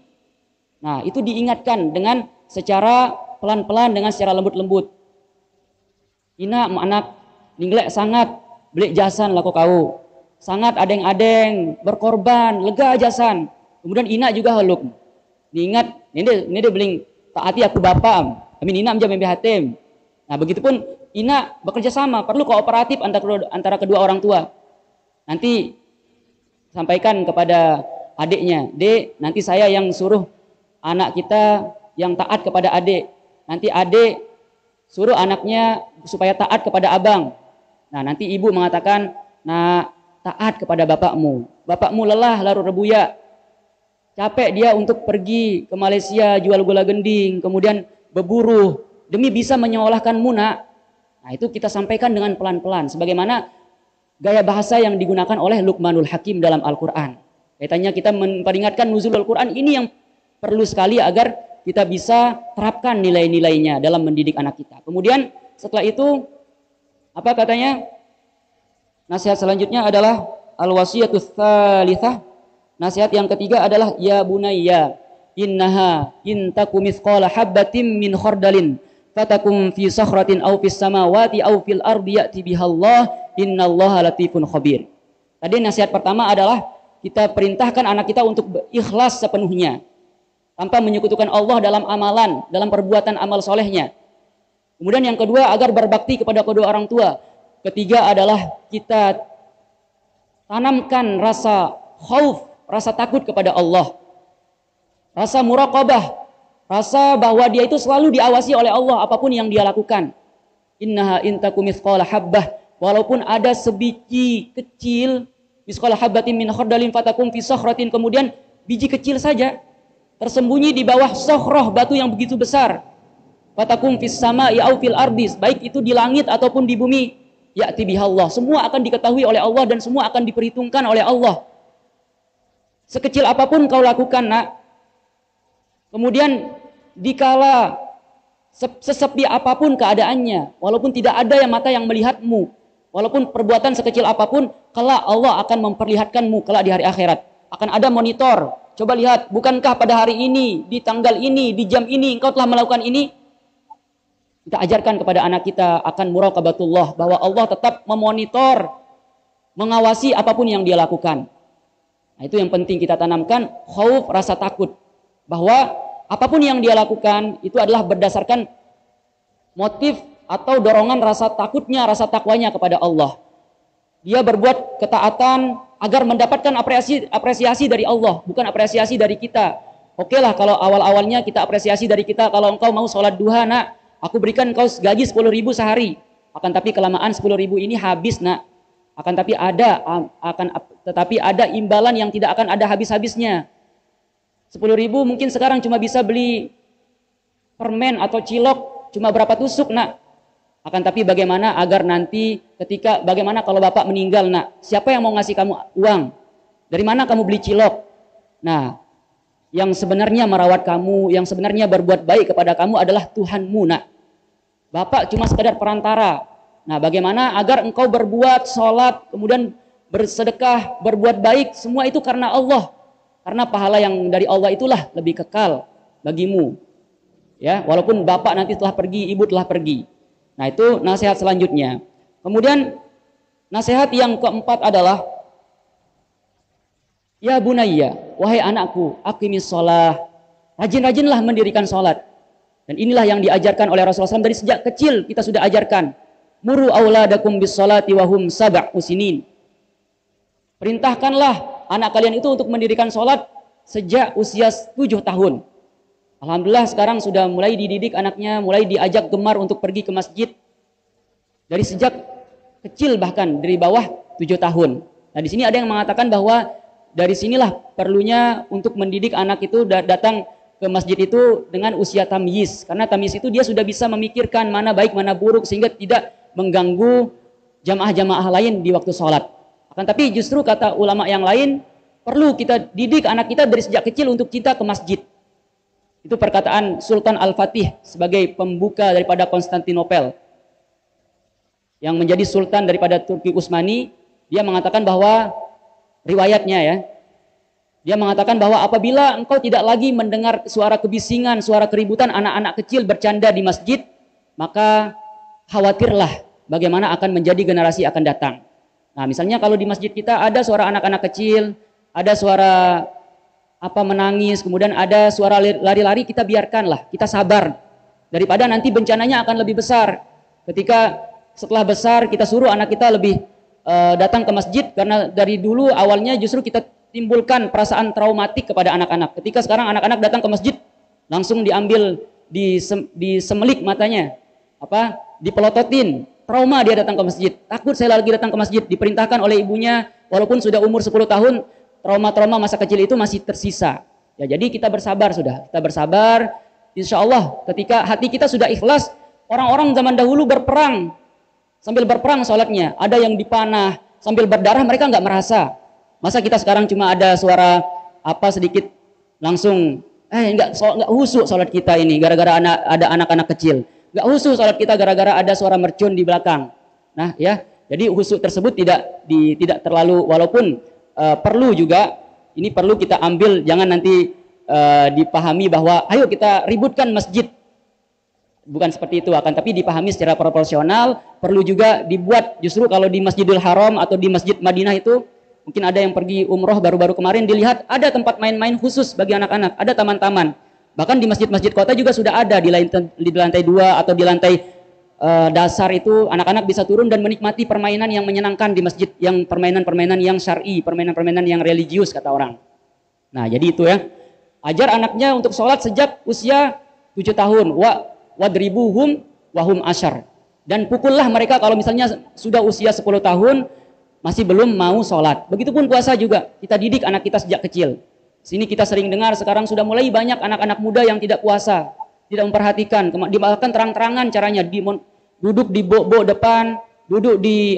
Nah, itu diingatkan dengan secara pelan-pelan, dengan secara lembut-lembut. Ina anak ninglek sangat beli jasan laku kau. Sangat adeng-adeng, berkorban, lega jasan. Kemudian ina juga haluk. Diingat, ini dia beling taati aku bapak. Amin ina menjadi hatim. Nah, begitupun ina bekerja sama, perlu kooperatif antara kedua orang tua. Nanti sampaikan kepada adiknya, "Dek, nanti saya yang suruh anak kita yang taat kepada adik. Nanti adik suruh anaknya supaya taat kepada abang." Nah, nanti ibu mengatakan, "Nah, taat kepada bapakmu. Bapakmu lelah larut rebuya. Capek dia untuk pergi ke Malaysia jual gula gending, kemudian berburu demi bisa menyekolahkanmu, nak." Nah, itu kita sampaikan dengan pelan-pelan sebagaimana gaya bahasa yang digunakan oleh Luqmanul Hakim dalam Al-Qur'an. Kaitannya kita memperingatkan nuzulul Qur'an ini yang perlu sekali agar kita bisa terapkan nilai-nilainya dalam mendidik anak kita. Kemudian setelah itu apa katanya? Nasihat selanjutnya adalah al-wasiyatus tsalitsah. Nasihat yang ketiga adalah ya bunayya innaha in takum mithqala habbatin min khardalin fatakum fi sakhratin aw fis samawati aw fil ardi ya'ti bihallah innallaha latifun khabir. Tadi nasihat pertama adalah kita perintahkan anak kita untuk ikhlas sepenuhnya tanpa menyekutukan Allah dalam amalan, dalam perbuatan amal solehnya. Kemudian yang kedua agar berbakti kepada kedua orang tua. Ketiga adalah kita tanamkan rasa khauf, rasa takut kepada Allah, rasa muraqabah, rasa bahwa dia itu selalu diawasi oleh Allah apapun yang dia lakukan. Innaha intakum mithqala habbah, walaupun ada sebiji kecil, mithqala habbatin min khardalin fatakum fi sakhratin, kemudian biji kecil saja tersembunyi di bawah sokroh, batu yang begitu besar. Fatakum fis sama'i au fil ardis, baik itu di langit ataupun di bumi, ya'ti bihallah, semua akan diketahui oleh Allah dan semua akan diperhitungkan oleh Allah. Sekecil apapun kau lakukan, nak. Kemudian dikala sesepi apapun keadaannya, walaupun tidak ada yang mata yang melihatmu, walaupun perbuatan sekecil apapun, kelak Allah akan memperlihatkanmu kelak di hari akhirat. Akan ada monitor. Coba lihat, bukankah pada hari ini, di tanggal ini, di jam ini engkau telah melakukan ini? Kita ajarkan kepada anak kita akan muraqabatullah, bahwa Allah tetap memonitor, mengawasi apapun yang dia lakukan. Nah, itu yang penting kita tanamkan, khauf, rasa takut, bahwa apapun yang dia lakukan itu adalah berdasarkan motif atau dorongan rasa takutnya, rasa takwanya kepada Allah. Dia berbuat ketaatan agar mendapatkan apresiasi dari Allah, bukan apresiasi dari kita. Oke lah kalau awal-awalnya kita apresiasi dari kita, kalau engkau mau sholat duha, nak, aku berikan engkau gaji 10.000 sehari. Akan tapi kelamaan 10.000 ini habis, nak. Tetapi ada imbalan yang tidak akan ada habis-habisnya. 10.000 mungkin sekarang cuma bisa beli permen atau cilok cuma berapa tusuk, nak. Akan tapi bagaimana agar nanti bagaimana kalau bapak meninggal, nak, siapa yang mau ngasih kamu uang? Dari mana kamu beli cilok? Nah, yang sebenarnya merawat kamu, yang sebenarnya berbuat baik kepada kamu adalah Tuhanmu, nak. Bapak cuma sekedar perantara. Nah, bagaimana agar engkau berbuat sholat, kemudian bersedekah, berbuat baik, semua itu karena Allah. Karena pahala yang dari Allah itulah lebih kekal bagimu. Ya, walaupun bapak nanti telah pergi, ibu telah pergi. Nah, itu nasihat selanjutnya. Kemudian nasihat yang keempat adalah ya bunayya, wahai anakku, aqimis shalah. Rajin-rajinlah mendirikan salat. Dan inilah yang diajarkan oleh Rasulullah SAW dari sejak kecil kita sudah ajarkan. Muru auladakum bis salati wa hum sab'u sinin. Perintahkanlah anak kalian itu untuk mendirikan salat sejak usia 7 tahun. Alhamdulillah sekarang sudah mulai dididik anaknya, mulai diajak gemar untuk pergi ke masjid. Dari sejak kecil bahkan dari bawah 7 tahun. Nah, di sini ada yang mengatakan bahwa dari sinilah perlunya untuk mendidik anak itu datang ke masjid itu dengan usia tamyiz. Karena tamyiz itu dia sudah bisa memikirkan mana baik mana buruk sehingga tidak mengganggu jamaah-jamaah lain di waktu sholat. Akan tapi justru kata ulama yang lain, perlu kita didik anak kita dari sejak kecil untuk kita ke masjid. Itu perkataan Sultan Al-Fatih sebagai pembuka daripada Konstantinopel, yang menjadi sultan daripada Turki Utsmani. Dia mengatakan bahwa, riwayatnya ya, dia mengatakan bahwa apabila engkau tidak lagi mendengar suara kebisingan, suara keributan anak-anak kecil bercanda di masjid, maka khawatirlah bagaimana akan menjadi generasi akan datang. Nah, misalnya kalau di masjid kita ada suara anak-anak kecil, ada suara menangis, kemudian ada suara lari-lari, kita biarkanlah, kita sabar. Daripada nanti bencananya akan lebih besar. Ketika setelah besar kita suruh anak kita lebih datang ke masjid, karena dari dulu awalnya justru kita timbulkan perasaan traumatik kepada anak-anak. Ketika sekarang anak-anak datang ke masjid, langsung diambil, disemelik matanya, dipelototin, trauma dia datang ke masjid. Takut saya lagi datang ke masjid, diperintahkan oleh ibunya, walaupun sudah umur 10 tahun, trauma-trauma masa kecil itu masih tersisa. Ya, jadi kita bersabar sudah. Kita bersabar. Insya Allah ketika hati kita sudah ikhlas, orang-orang zaman dahulu berperang. Sambil berperang sholatnya. Ada yang dipanah, sambil berdarah mereka nggak merasa. Masa kita sekarang cuma ada suara sedikit langsung, nggak husu sholat kita ini gara-gara ada anak-anak kecil. Nggak husu sholat kita gara-gara ada suara mercun di belakang. Nah ya, jadi husu tersebut tidak terlalu, walaupun perlu juga, ini perlu kita ambil, jangan nanti dipahami bahwa ayo kita ributkan masjid. Bukan seperti itu, akan tapi dipahami secara proporsional. Perlu juga dibuat, justru kalau di Masjidil Haram atau di Masjid Madinah itu, mungkin ada yang pergi umroh baru-baru kemarin, dilihat ada tempat main-main khusus bagi anak-anak, ada taman-taman. Bahkan di masjid-masjid kota juga sudah ada, di lantai 2 atau di lantai dasar itu anak-anak bisa turun dan menikmati permainan yang menyenangkan di masjid, yang permainan-permainan yang syar'i, permainan-permainan yang religius kata orang. Nah, jadi itu ya. Ajar anaknya untuk sholat sejak usia 7 tahun. Wadribuhum wahum asyar. Dan pukullah mereka kalau misalnya sudah usia 10 tahun masih belum mau sholat. Begitupun puasa juga. Kita didik anak kita sejak kecil. Sini kita sering dengar sekarang sudah mulai banyak anak-anak muda yang tidak puasa, tidak memperhatikan, dimakan terang-terangan caranya, duduk di bok depan, duduk di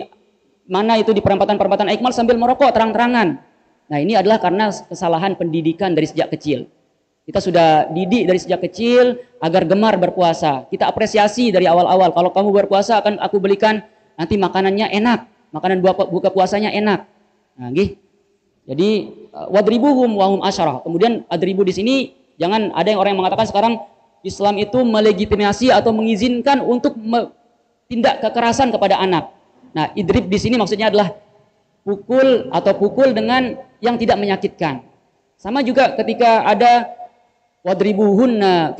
mana itu di perempatan-perempatan Aikmal sambil merokok terang-terangan. Nah, ini adalah karena kesalahan pendidikan dari sejak kecil. Kita sudah didik dari sejak kecil agar gemar berpuasa. Kita apresiasi dari awal-awal. Kalau kamu berpuasa akan aku belikan nanti makanannya enak, makanan buka puasanya enak. Nah, gitu. Jadi wadribuhum wahum asyarah. Kemudian adribu di sini jangan ada yang orang yang mengatakan sekarang Islam itu melegitimasi atau mengizinkan untuk tindak kekerasan kepada anak. Nah, idrib di sini maksudnya adalah pukul atau pukul dengan yang tidak menyakitkan. Sama juga ketika ada wadribuhunna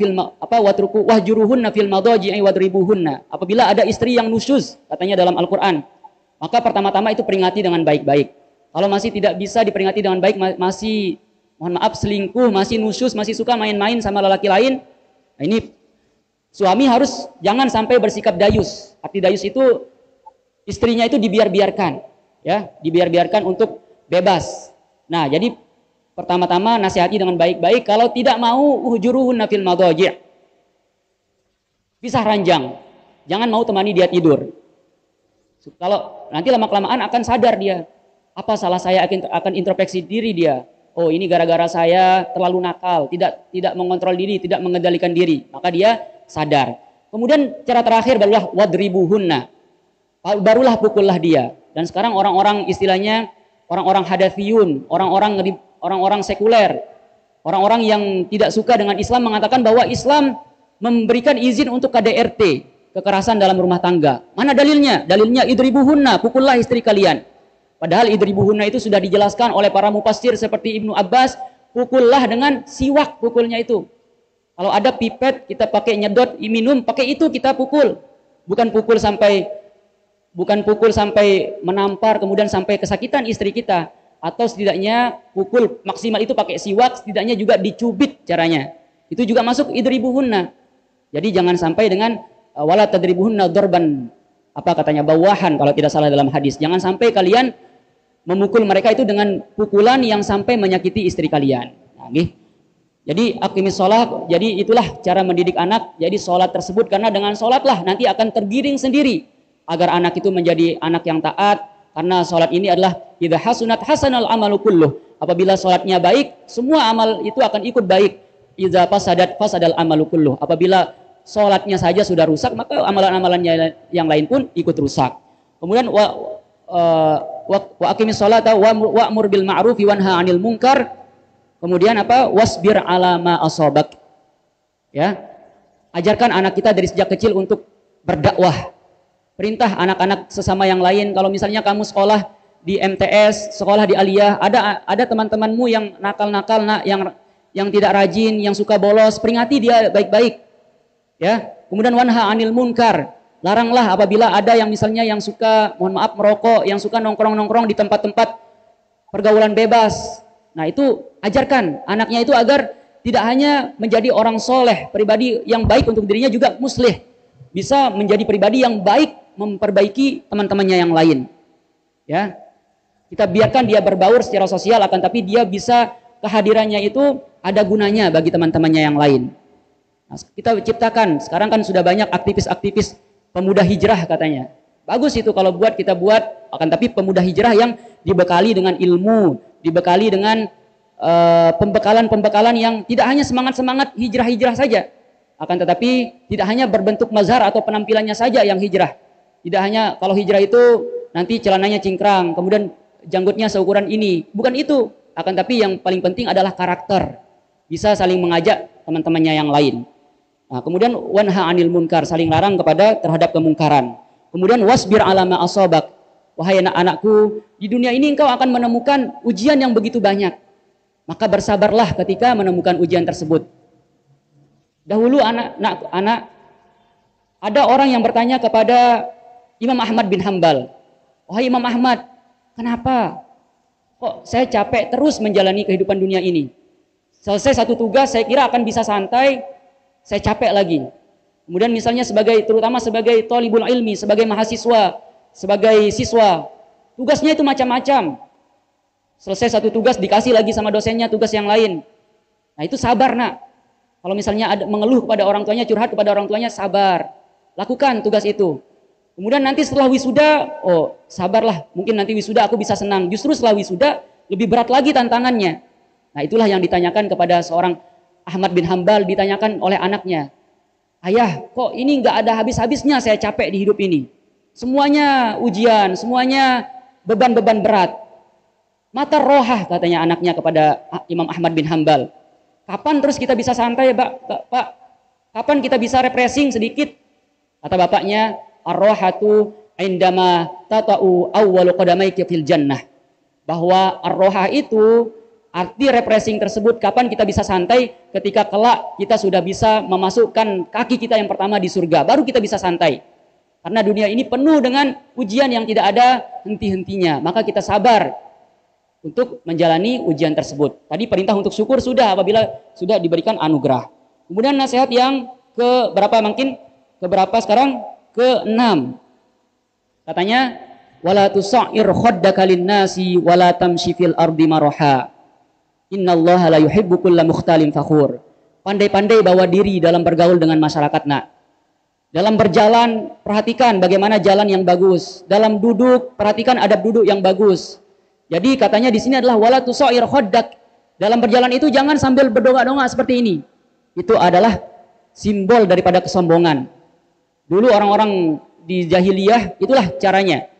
wahjuruhunna fil madaji'i wadribuhunna. Apabila ada istri yang nusyuz katanya dalam Al-Qur'an, maka pertama-tama itu peringati dengan baik-baik. Kalau masih tidak bisa diperingati dengan baik, masih mohon maaf selingkuh, masih nusyuz, masih suka main-main sama lelaki lain, nah ini suami harus jangan sampai bersikap dayus. Arti dayus itu istrinya itu dibiarkan, ya, dibiarkan untuk bebas. Nah, jadi pertama-tama nasihati dengan baik-baik. Kalau tidak mau, uhjuruhunna fil madaji'. Pisah ranjang. Jangan mau temani dia tidur. Kalau nanti lama-kelamaan akan sadar dia, apa salah saya, akan introspeksi diri dia. Oh, ini gara-gara saya terlalu nakal, tidak mengontrol diri, tidak mengendalikan diri. Maka dia sadar. Kemudian cara terakhir barulah wadribuhunna. Barulah pukullah dia. Dan sekarang orang-orang istilahnya orang-orang hadatsiyun, orang-orang sekuler, orang-orang yang tidak suka dengan Islam mengatakan bahwa Islam memberikan izin untuk KDRT, kekerasan dalam rumah tangga. Mana dalilnya? Dalilnya idribuhunna, pukullah istri kalian. Padahal idribuhunna itu sudah dijelaskan oleh para mufassir seperti Ibnu Abbas, pukullah dengan siwak pukulnya itu. Kalau ada pipet kita pakai nyedot minum, pakai itu kita pukul. Bukan pukul sampai menampar kemudian sampai kesakitan istri kita. Atau setidaknya pukul maksimal itu pakai siwak, setidaknya juga dicubit caranya. Itu juga masuk idribuhunna. Jadi jangan sampai dengan wala tadribuhunna darban, apa katanya, bawahan kalau tidak salah dalam hadis. Jangan sampai kalian memukul mereka itu dengan pukulan yang sampai menyakiti istri kalian. Nah, jadi aqimis sholat, jadi itulah cara mendidik anak. Jadi sholat tersebut, karena dengan sholatlah nanti akan tergiring sendiri. agar anak itu menjadi anak yang taat, karena sholat ini adalah idza hasunat hasanal amalu kulluh. Apabila sholatnya baik, semua amal itu akan ikut baik. Idza fasadat fasadal amalu kulluh. Apabila sholatnya saja sudah rusak, maka amalan-amalannya yang lain pun ikut rusak. Kemudian wa aqimis sholata wa'mur bil ma'rufi wanha 'anil munkar. Kemudian apa? Wasbir 'ala ma asabak. Ya. Ajarkan anak kita dari sejak kecil untuk berdakwah. Perintah anak-anak sesama yang lain. Kalau misalnya kamu sekolah di MTS, sekolah di Aliyah, ada teman-temanmu yang nakal-nakal, yang tidak rajin, yang suka bolos, peringati dia baik-baik. Ya. Kemudian wanha 'anil munkar. Laranglah apabila ada yang misalnya yang suka, mohon maaf, merokok, yang suka nongkrong-nongkrong di tempat-tempat pergaulan bebas. Nah, itu ajarkan anaknya itu agar tidak hanya menjadi orang soleh, pribadi yang baik untuk dirinya, juga muslih. Bisa menjadi pribadi yang baik, memperbaiki teman-temannya yang lain. Ya. Kita biarkan dia berbaur secara sosial, akan tapi dia bisa, kehadirannya itu ada gunanya bagi teman-temannya yang lain. Nah, kita ciptakan, sekarang kan sudah banyak aktivis-aktivis pemuda hijrah katanya. Bagus itu kalau kita buat, akan tapi pemuda hijrah yang dibekali dengan ilmu, dibekali dengan pembekalan-pembekalan yang tidak hanya semangat-semangat hijrah-hijrah saja, akan tetapi tidak hanya berbentuk mazhar atau penampilannya saja yang hijrah. Tidak hanya kalau hijrah itu nanti celananya cingkrang, kemudian janggutnya seukuran ini, bukan itu. Akan tapi yang paling penting adalah karakter, bisa saling mengajak teman-temannya yang lain. Nah, kemudian wanha 'anil munkar, saling larang terhadap kemungkaran. Kemudian wasbir 'ala ma asabak. Wahai anak-anakku, di dunia ini engkau akan menemukan ujian yang begitu banyak. Maka bersabarlah ketika menemukan ujian tersebut. Dahulu anak ada orang yang bertanya kepada Imam Ahmad bin Hambal. Wahai Imam Ahmad, kenapa kok saya capek terus menjalani kehidupan dunia ini? Selesai satu tugas saya kira akan bisa santai, saya capek lagi. Kemudian misalnya terutama sebagai thalibul ilmi, sebagai mahasiswa, sebagai siswa, tugasnya itu macam-macam. Selesai satu tugas dikasih lagi sama dosennya tugas yang lain. Nah, itu sabar, nak. Kalau misalnya ada mengeluh kepada orang tuanya, curhat kepada orang tuanya, sabar. Lakukan tugas itu. Kemudian nanti setelah wisuda, sabarlah. Mungkin nanti wisuda aku bisa senang. Justru setelah wisuda lebih berat lagi tantangannya. Nah, itulah yang ditanyakan kepada seorang Ahmad bin Hambal, ditanyakan oleh anaknya. Ayah, kok ini nggak ada habis-habisnya saya capek di hidup ini. Semuanya ujian, semuanya beban-beban berat. Mata rohah, katanya anaknya kepada Imam Ahmad bin Hambal. Kapan terus kita bisa santai, Pak? Kapan kita bisa refreshing sedikit? Kata bapaknya, ar-rohatu indama tata'u awwalu qadamaiki fil jannah. Bahwa ar-rohah itu, arti refreshing tersebut, kapan kita bisa santai? Ketika kelak kita sudah bisa memasukkan kaki kita yang pertama di surga, baru kita bisa santai. Karena dunia ini penuh dengan ujian yang tidak ada henti-hentinya. Maka kita sabar untuk menjalani ujian tersebut. Tadi perintah untuk syukur sudah apabila sudah diberikan anugerah. Kemudian nasihat yang keberapa sekarang? Ke-6. Katanya, wala tusa'ir khaddaka lin-nasi wala tamshi fil ardi maraha. Innallaha la yuhibbu kulla mukhtalin fakhur. Pandai-pandai bawa diri dalam bergaul dengan masyarakat, nak. Dalam berjalan, perhatikan bagaimana jalan yang bagus. Dalam duduk, perhatikan adab duduk yang bagus. Jadi katanya di sini adalah wala tusa'ir khaddak. Dalam berjalan itu jangan sambil berdongak-dongak seperti ini. Itu adalah simbol daripada kesombongan. Dulu orang-orang di jahiliyah itulah caranya.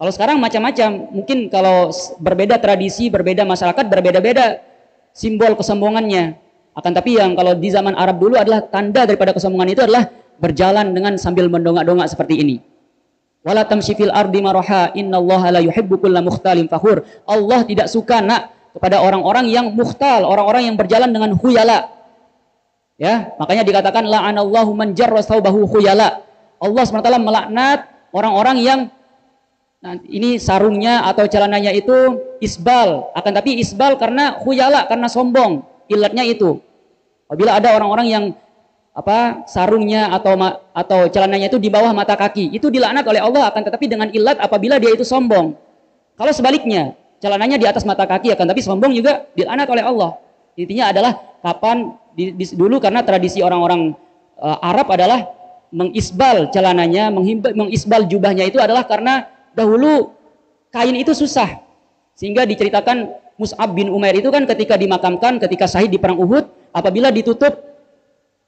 Kalau sekarang macam-macam. Mungkin kalau berbeda tradisi, berbeda masyarakat, berbeda-beda simbol kesombongannya. Akan tapi yang kalau di zaman Arab dulu adalah tanda daripada kesombongan itu adalah berjalan dengan sambil mendongak-dongak seperti ini. Wala tamshi fil ardi maraha innallaha la yuhibbu kulla mukhtalin fakhur. Allah tidak suka, nak, kepada orang-orang yang mukhtal, orang-orang yang berjalan dengan khuyala. Ya, makanya dikatakan la'anallahu man jarra thawbahu khuyala. Allah SWT melaknat orang-orang yang ini sarungnya atau celananya itu isbal, akan tapi isbal karena khuyala, karena sombong. Ilatnya itu. Apabila ada orang-orang yang sarungnya atau celananya itu di bawah mata kaki, itu dilaknat oleh Allah, akan tetapi dengan ilat apabila dia itu sombong. Kalau sebaliknya, celananya di atas mata kaki, akan tapi sombong, juga dilaknat oleh Allah. Intinya adalah kapan dulu, karena tradisi orang-orang Arab adalah mengisbal celananya, mengisbal jubahnya itu adalah karena dahulu kain itu susah. Sehingga diceritakan Mus'ab bin Umair itu kan ketika dimakamkan, ketika syahid di perang Uhud, apabila ditutup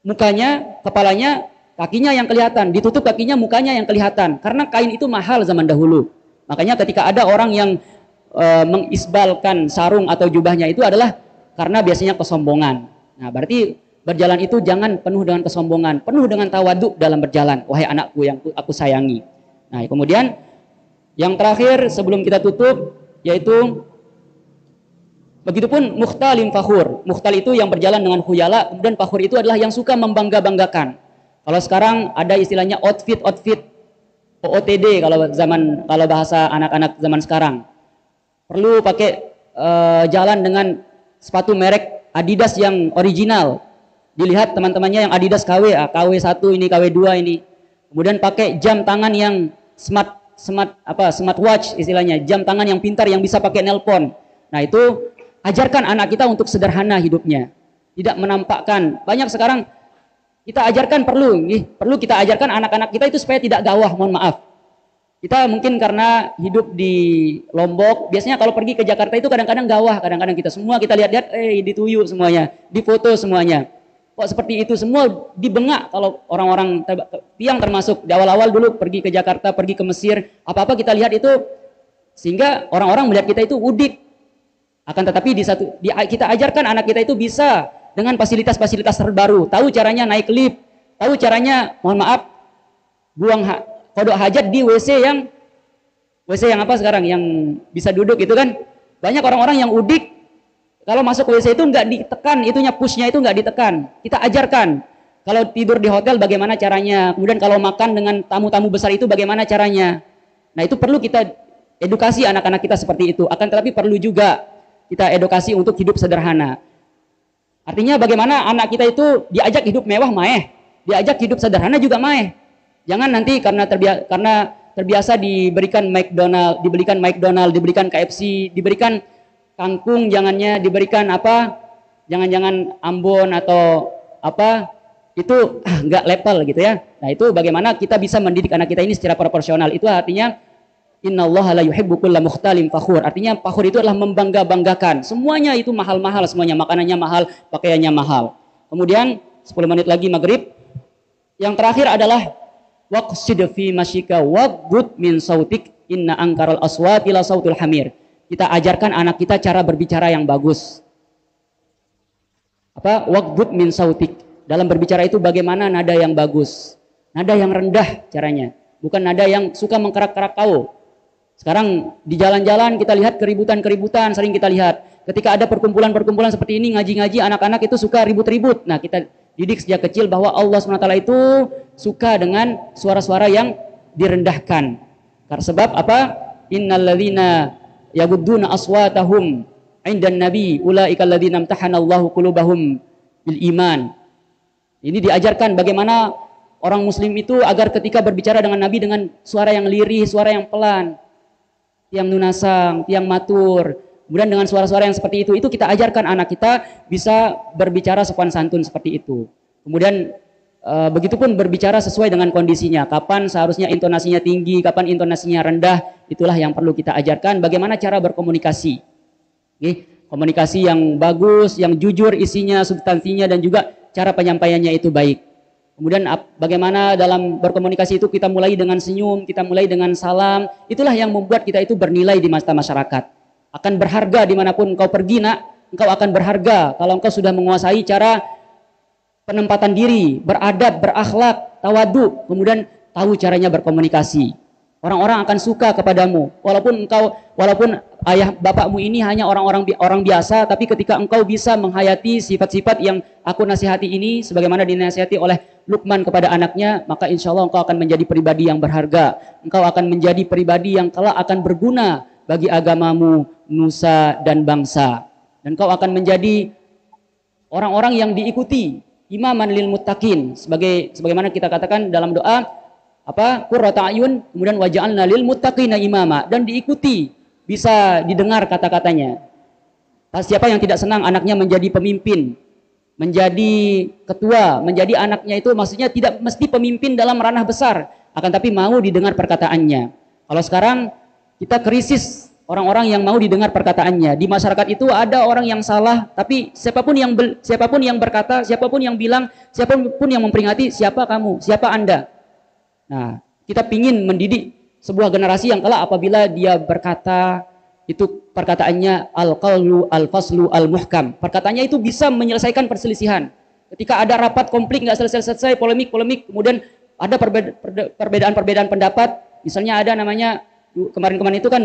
mukanya, kepalanya, kakinya yang kelihatan, ditutup kakinya, mukanya yang kelihatan. Karena kain itu mahal zaman dahulu. Makanya ketika ada orang yang mengisbalkan sarung atau jubahnya itu adalah karena biasanya kesombongan. Nah, berarti berjalan itu jangan penuh dengan kesombongan, penuh dengan tawaduk dalam berjalan, wahai anakku yang aku sayangi. Nah, kemudian yang terakhir sebelum kita tutup yaitu begitupun mukhtalim fakhur. Mukhtal itu yang berjalan dengan khuyala, kemudian fakhur itu adalah yang suka membangga-banggakan. Kalau sekarang ada istilahnya outfit OOTD kalau bahasa anak-anak zaman sekarang. Perlu pakai jalan dengan sepatu merek Adidas yang original. Dilihat teman-temannya yang Adidas KW, KW1 ini, KW2 ini. Kemudian pakai jam tangan yang smartwatch istilahnya, jam tangan yang pintar yang bisa pakai nelpon. Nah, itu ajarkan anak kita untuk sederhana hidupnya. Tidak menampakkan. Banyak sekarang kita ajarkan perlu kita ajarkan anak-anak kita itu supaya tidak gawah, mohon maaf. Kita mungkin karena hidup di Lombok, biasanya kalau pergi ke Jakarta itu kadang-kadang gawah, kadang-kadang kita lihat-lihat, dituyu semuanya, difoto semuanya. Kok seperti itu semua dibengak kalau orang-orang tiang termasuk di awal-awal dulu pergi ke Jakarta, pergi ke Mesir, apa-apa kita lihat itu sehingga orang-orang melihat kita itu udik. Akan tetapi kita ajarkan anak kita itu bisa dengan fasilitas-fasilitas terbaru, tahu caranya naik lift, tahu caranya, mohon maaf, buang kodok hajat di WC yang apa sekarang yang bisa duduk itu kan. Banyak orang-orang yang udik kalau masuk ke WC itu nggak ditekan, itunya pushnya itu nggak ditekan. Kita ajarkan kalau tidur di hotel bagaimana caranya, kemudian kalau makan dengan tamu-tamu besar itu bagaimana caranya. Nah, itu perlu kita edukasi anak-anak kita seperti itu. Akan tetapi perlu juga kita edukasi untuk hidup sederhana. Artinya bagaimana anak kita itu diajak hidup mewah maeh, diajak hidup sederhana juga maeh. Jangan nanti karena terbiasa diberikan McDonald, diberikan KFC, diberikan kangkung, diberikan jangan-jangan Ambon atau apa, itu nggak level gitu ya. Nah, itu bagaimana kita bisa mendidik anak kita ini secara proporsional. Itu artinya innallaha la yuhibbu kulla mukhtalin fakhur. Artinya fakhur itu adalah membangga-banggakan. Semuanya itu mahal-mahal, semuanya makanannya mahal, pakaiannya mahal. Kemudian 10 menit lagi maghrib. Yang terakhir adalah waqsid fi masyika waghud min sautik inna ankaral aswati la sautul hamir. Kita ajarkan anak kita cara berbicara yang bagus. Waghud min sautik. Dalam berbicara itu bagaimana nada yang bagus. Nada yang rendah caranya. Bukan nada yang suka mengkerak-kerak kau. Sekarang di jalan-jalan kita lihat keributan-keributan, sering kita lihat. Ketika ada perkumpulan-perkumpulan seperti ini, ngaji-ngaji, anak-anak itu suka ribut-ribut. Nah, kita didik sejak kecil bahwa Allah SWT itu suka dengan suara-suara yang direndahkan. Karena sebab apa? Innalladzina yagudduna aswatahum 'indan nabi ulaikal ladzina imtahanallahu qulubahum bil iman. Ini diajarkan bagaimana orang muslim itu agar ketika berbicara dengan nabi dengan suara yang lirih, suara yang pelan, tiang lunasang, tiang matur. Kemudian dengan suara-suara yang seperti itu kita ajarkan anak kita bisa berbicara sopan santun seperti itu. Kemudian begitupun berbicara sesuai dengan kondisinya. Kapan seharusnya intonasinya tinggi, kapan intonasinya rendah, itulah yang perlu kita ajarkan. Bagaimana cara berkomunikasi. Komunikasi yang bagus, yang jujur isinya, substansinya, dan juga cara penyampaiannya itu baik. Kemudian bagaimana dalam berkomunikasi itu kita mulai dengan senyum, kita mulai dengan salam. Itulah yang membuat kita itu bernilai di mata masyarakat. Akan berharga dimanapun engkau pergi, nak. Engkau akan berharga kalau engkau sudah menguasai cara penempatan diri, beradab, berakhlak, tawadu, kemudian tahu caranya berkomunikasi. Orang-orang akan suka kepadamu. Walaupun ayah bapakmu ini hanya orang biasa, tapi ketika engkau bisa menghayati sifat-sifat yang aku nasihati ini, sebagaimana dinasihati oleh Luqman kepada anaknya, maka insya Allah engkau akan menjadi pribadi yang berharga. Engkau akan menjadi pribadi yang kelak akan berguna bagi agamamu, nusa, dan bangsa. Dan kau akan menjadi orang-orang yang diikuti, imaman lil muttaqin, sebagaimana kita katakan dalam doa qurrata ayun, kemudian waj'alna lil muttaqina imama, dan diikuti, bisa didengar kata-katanya. Siapa yang tidak senang anaknya menjadi pemimpin, menjadi ketua, menjadi anaknya itu maksudnya tidak mesti pemimpin dalam ranah besar, akan tapi mau didengar perkataannya. Kalau sekarang kita krisis orang-orang yang mau didengar perkataannya. Di masyarakat itu ada orang yang salah, tapi siapapun yang berkata, siapapun yang bilang, siapapun yang memperingati, siapa kamu, siapa Anda. Nah, kita pingin mendidik sebuah generasi yang kelak apabila dia berkata, itu perkataannya al-qawlu al-faslu al-muhkam. Perkataannya itu bisa menyelesaikan perselisihan. Ketika ada rapat konflik nggak selesai-selesai, polemik, kemudian ada perbedaan-perbedaan pendapat, misalnya ada namanya kemarin-kemarin itu kan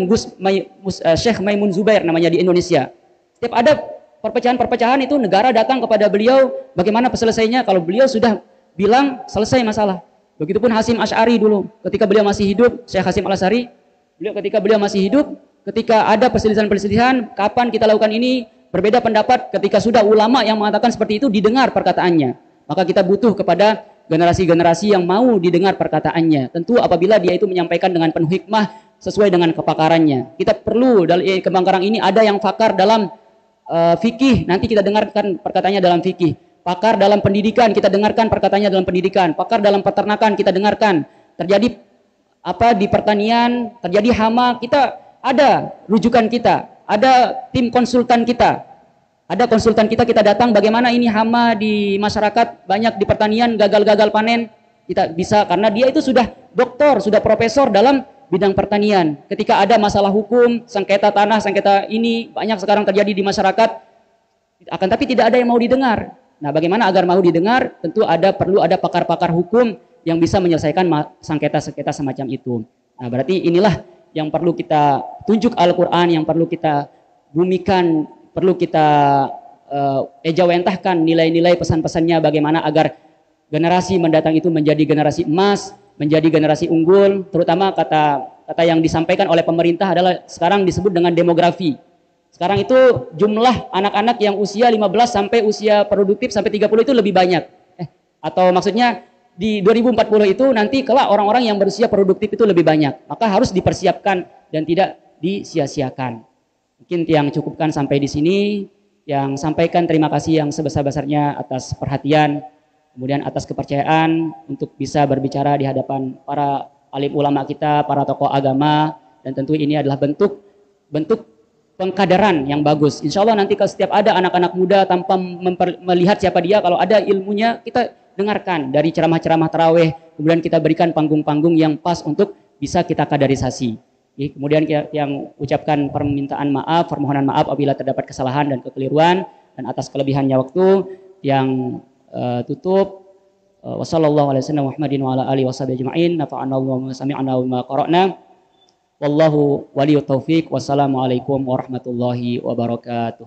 Syekh Maimun Zubair namanya di Indonesia. Setiap ada perpecahan-perpecahan itu negara datang kepada beliau, bagaimana penyelesaiannya? Kalau beliau sudah bilang selesai masalah. Begitupun Hasyim Asy'ari dulu, ketika beliau masih hidup, Syekh Hasyim Al-Asy'ari, ketika beliau masih hidup, ketika ada perselisihan-perselisihan, kapan kita lakukan ini, berbeda pendapat, ketika sudah ulama yang mengatakan seperti itu, didengar perkataannya. Maka kita butuh kepada generasi-generasi yang mau didengar perkataannya. Tentu apabila dia itu menyampaikan dengan penuh hikmah, sesuai dengan kepakarannya. Kita perlu, dalam Kembang Karang ini ada yang pakar dalam fikih, nanti kita dengarkan perkataannya dalam fikih. Pakar dalam pendidikan, kita dengarkan perkataannya dalam pendidikan. Pakar dalam peternakan, kita dengarkan. Terjadi apa di pertanian, terjadi hama, kita ada rujukan kita, ada tim konsultan kita, ada konsultan kita datang bagaimana ini hama di masyarakat, banyak di pertanian gagal-gagal panen, kita bisa karena dia itu sudah doktor, sudah profesor dalam bidang pertanian. Ketika ada masalah hukum, sengketa tanah, sengketa ini banyak sekarang terjadi di masyarakat, akan tapi tidak ada yang mau didengar. Nah, bagaimana agar mau didengar? Tentu perlu ada pakar-pakar hukum yang bisa menyelesaikan sengketa-sengketa semacam itu. Nah, berarti inilah yang perlu kita tunjuk Al-Quran, yang perlu kita bumikan, perlu kita ejawentahkan nilai-nilai pesan-pesannya bagaimana agar generasi mendatang itu menjadi generasi emas, menjadi generasi unggul, terutama kata yang disampaikan oleh pemerintah adalah sekarang disebut dengan demografi. Sekarang itu jumlah anak-anak yang usia 15 sampai usia produktif sampai 30 itu lebih banyak. Atau maksudnya di 2040 itu nanti kelak orang-orang yang berusia produktif itu lebih banyak. Maka harus dipersiapkan dan tidak disia-siakan. Mungkin yang cukupkan sampai di sini. Yang sampaikan terima kasih yang sebesar-besarnya atas perhatian, kemudian atas kepercayaan untuk bisa berbicara di hadapan para alim ulama kita, para tokoh agama, dan tentu ini adalah bentuk pengkaderan yang bagus. Insya Allah nanti kalau setiap ada anak-anak muda tanpa melihat siapa dia, kalau ada ilmunya kita dengarkan dari ceramah-ceramah tarawih, kemudian kita berikan panggung-panggung yang pas untuk bisa kita kaderisasi. Kemudian yang ucapkan permintaan maaf, permohonan maaf apabila terdapat kesalahan dan kekeliruan, dan atas kelebihannya waktu yang tutup. Wassallallahu alaihi wasallam Muhammadin wa ala alihi washabihi ajma'in. Nafa'ana Allahu wa sami'na wa ma qara'na. Wallahu waliyut taufiq. Wassalamualaikum warahmatullahi wabarakatuh.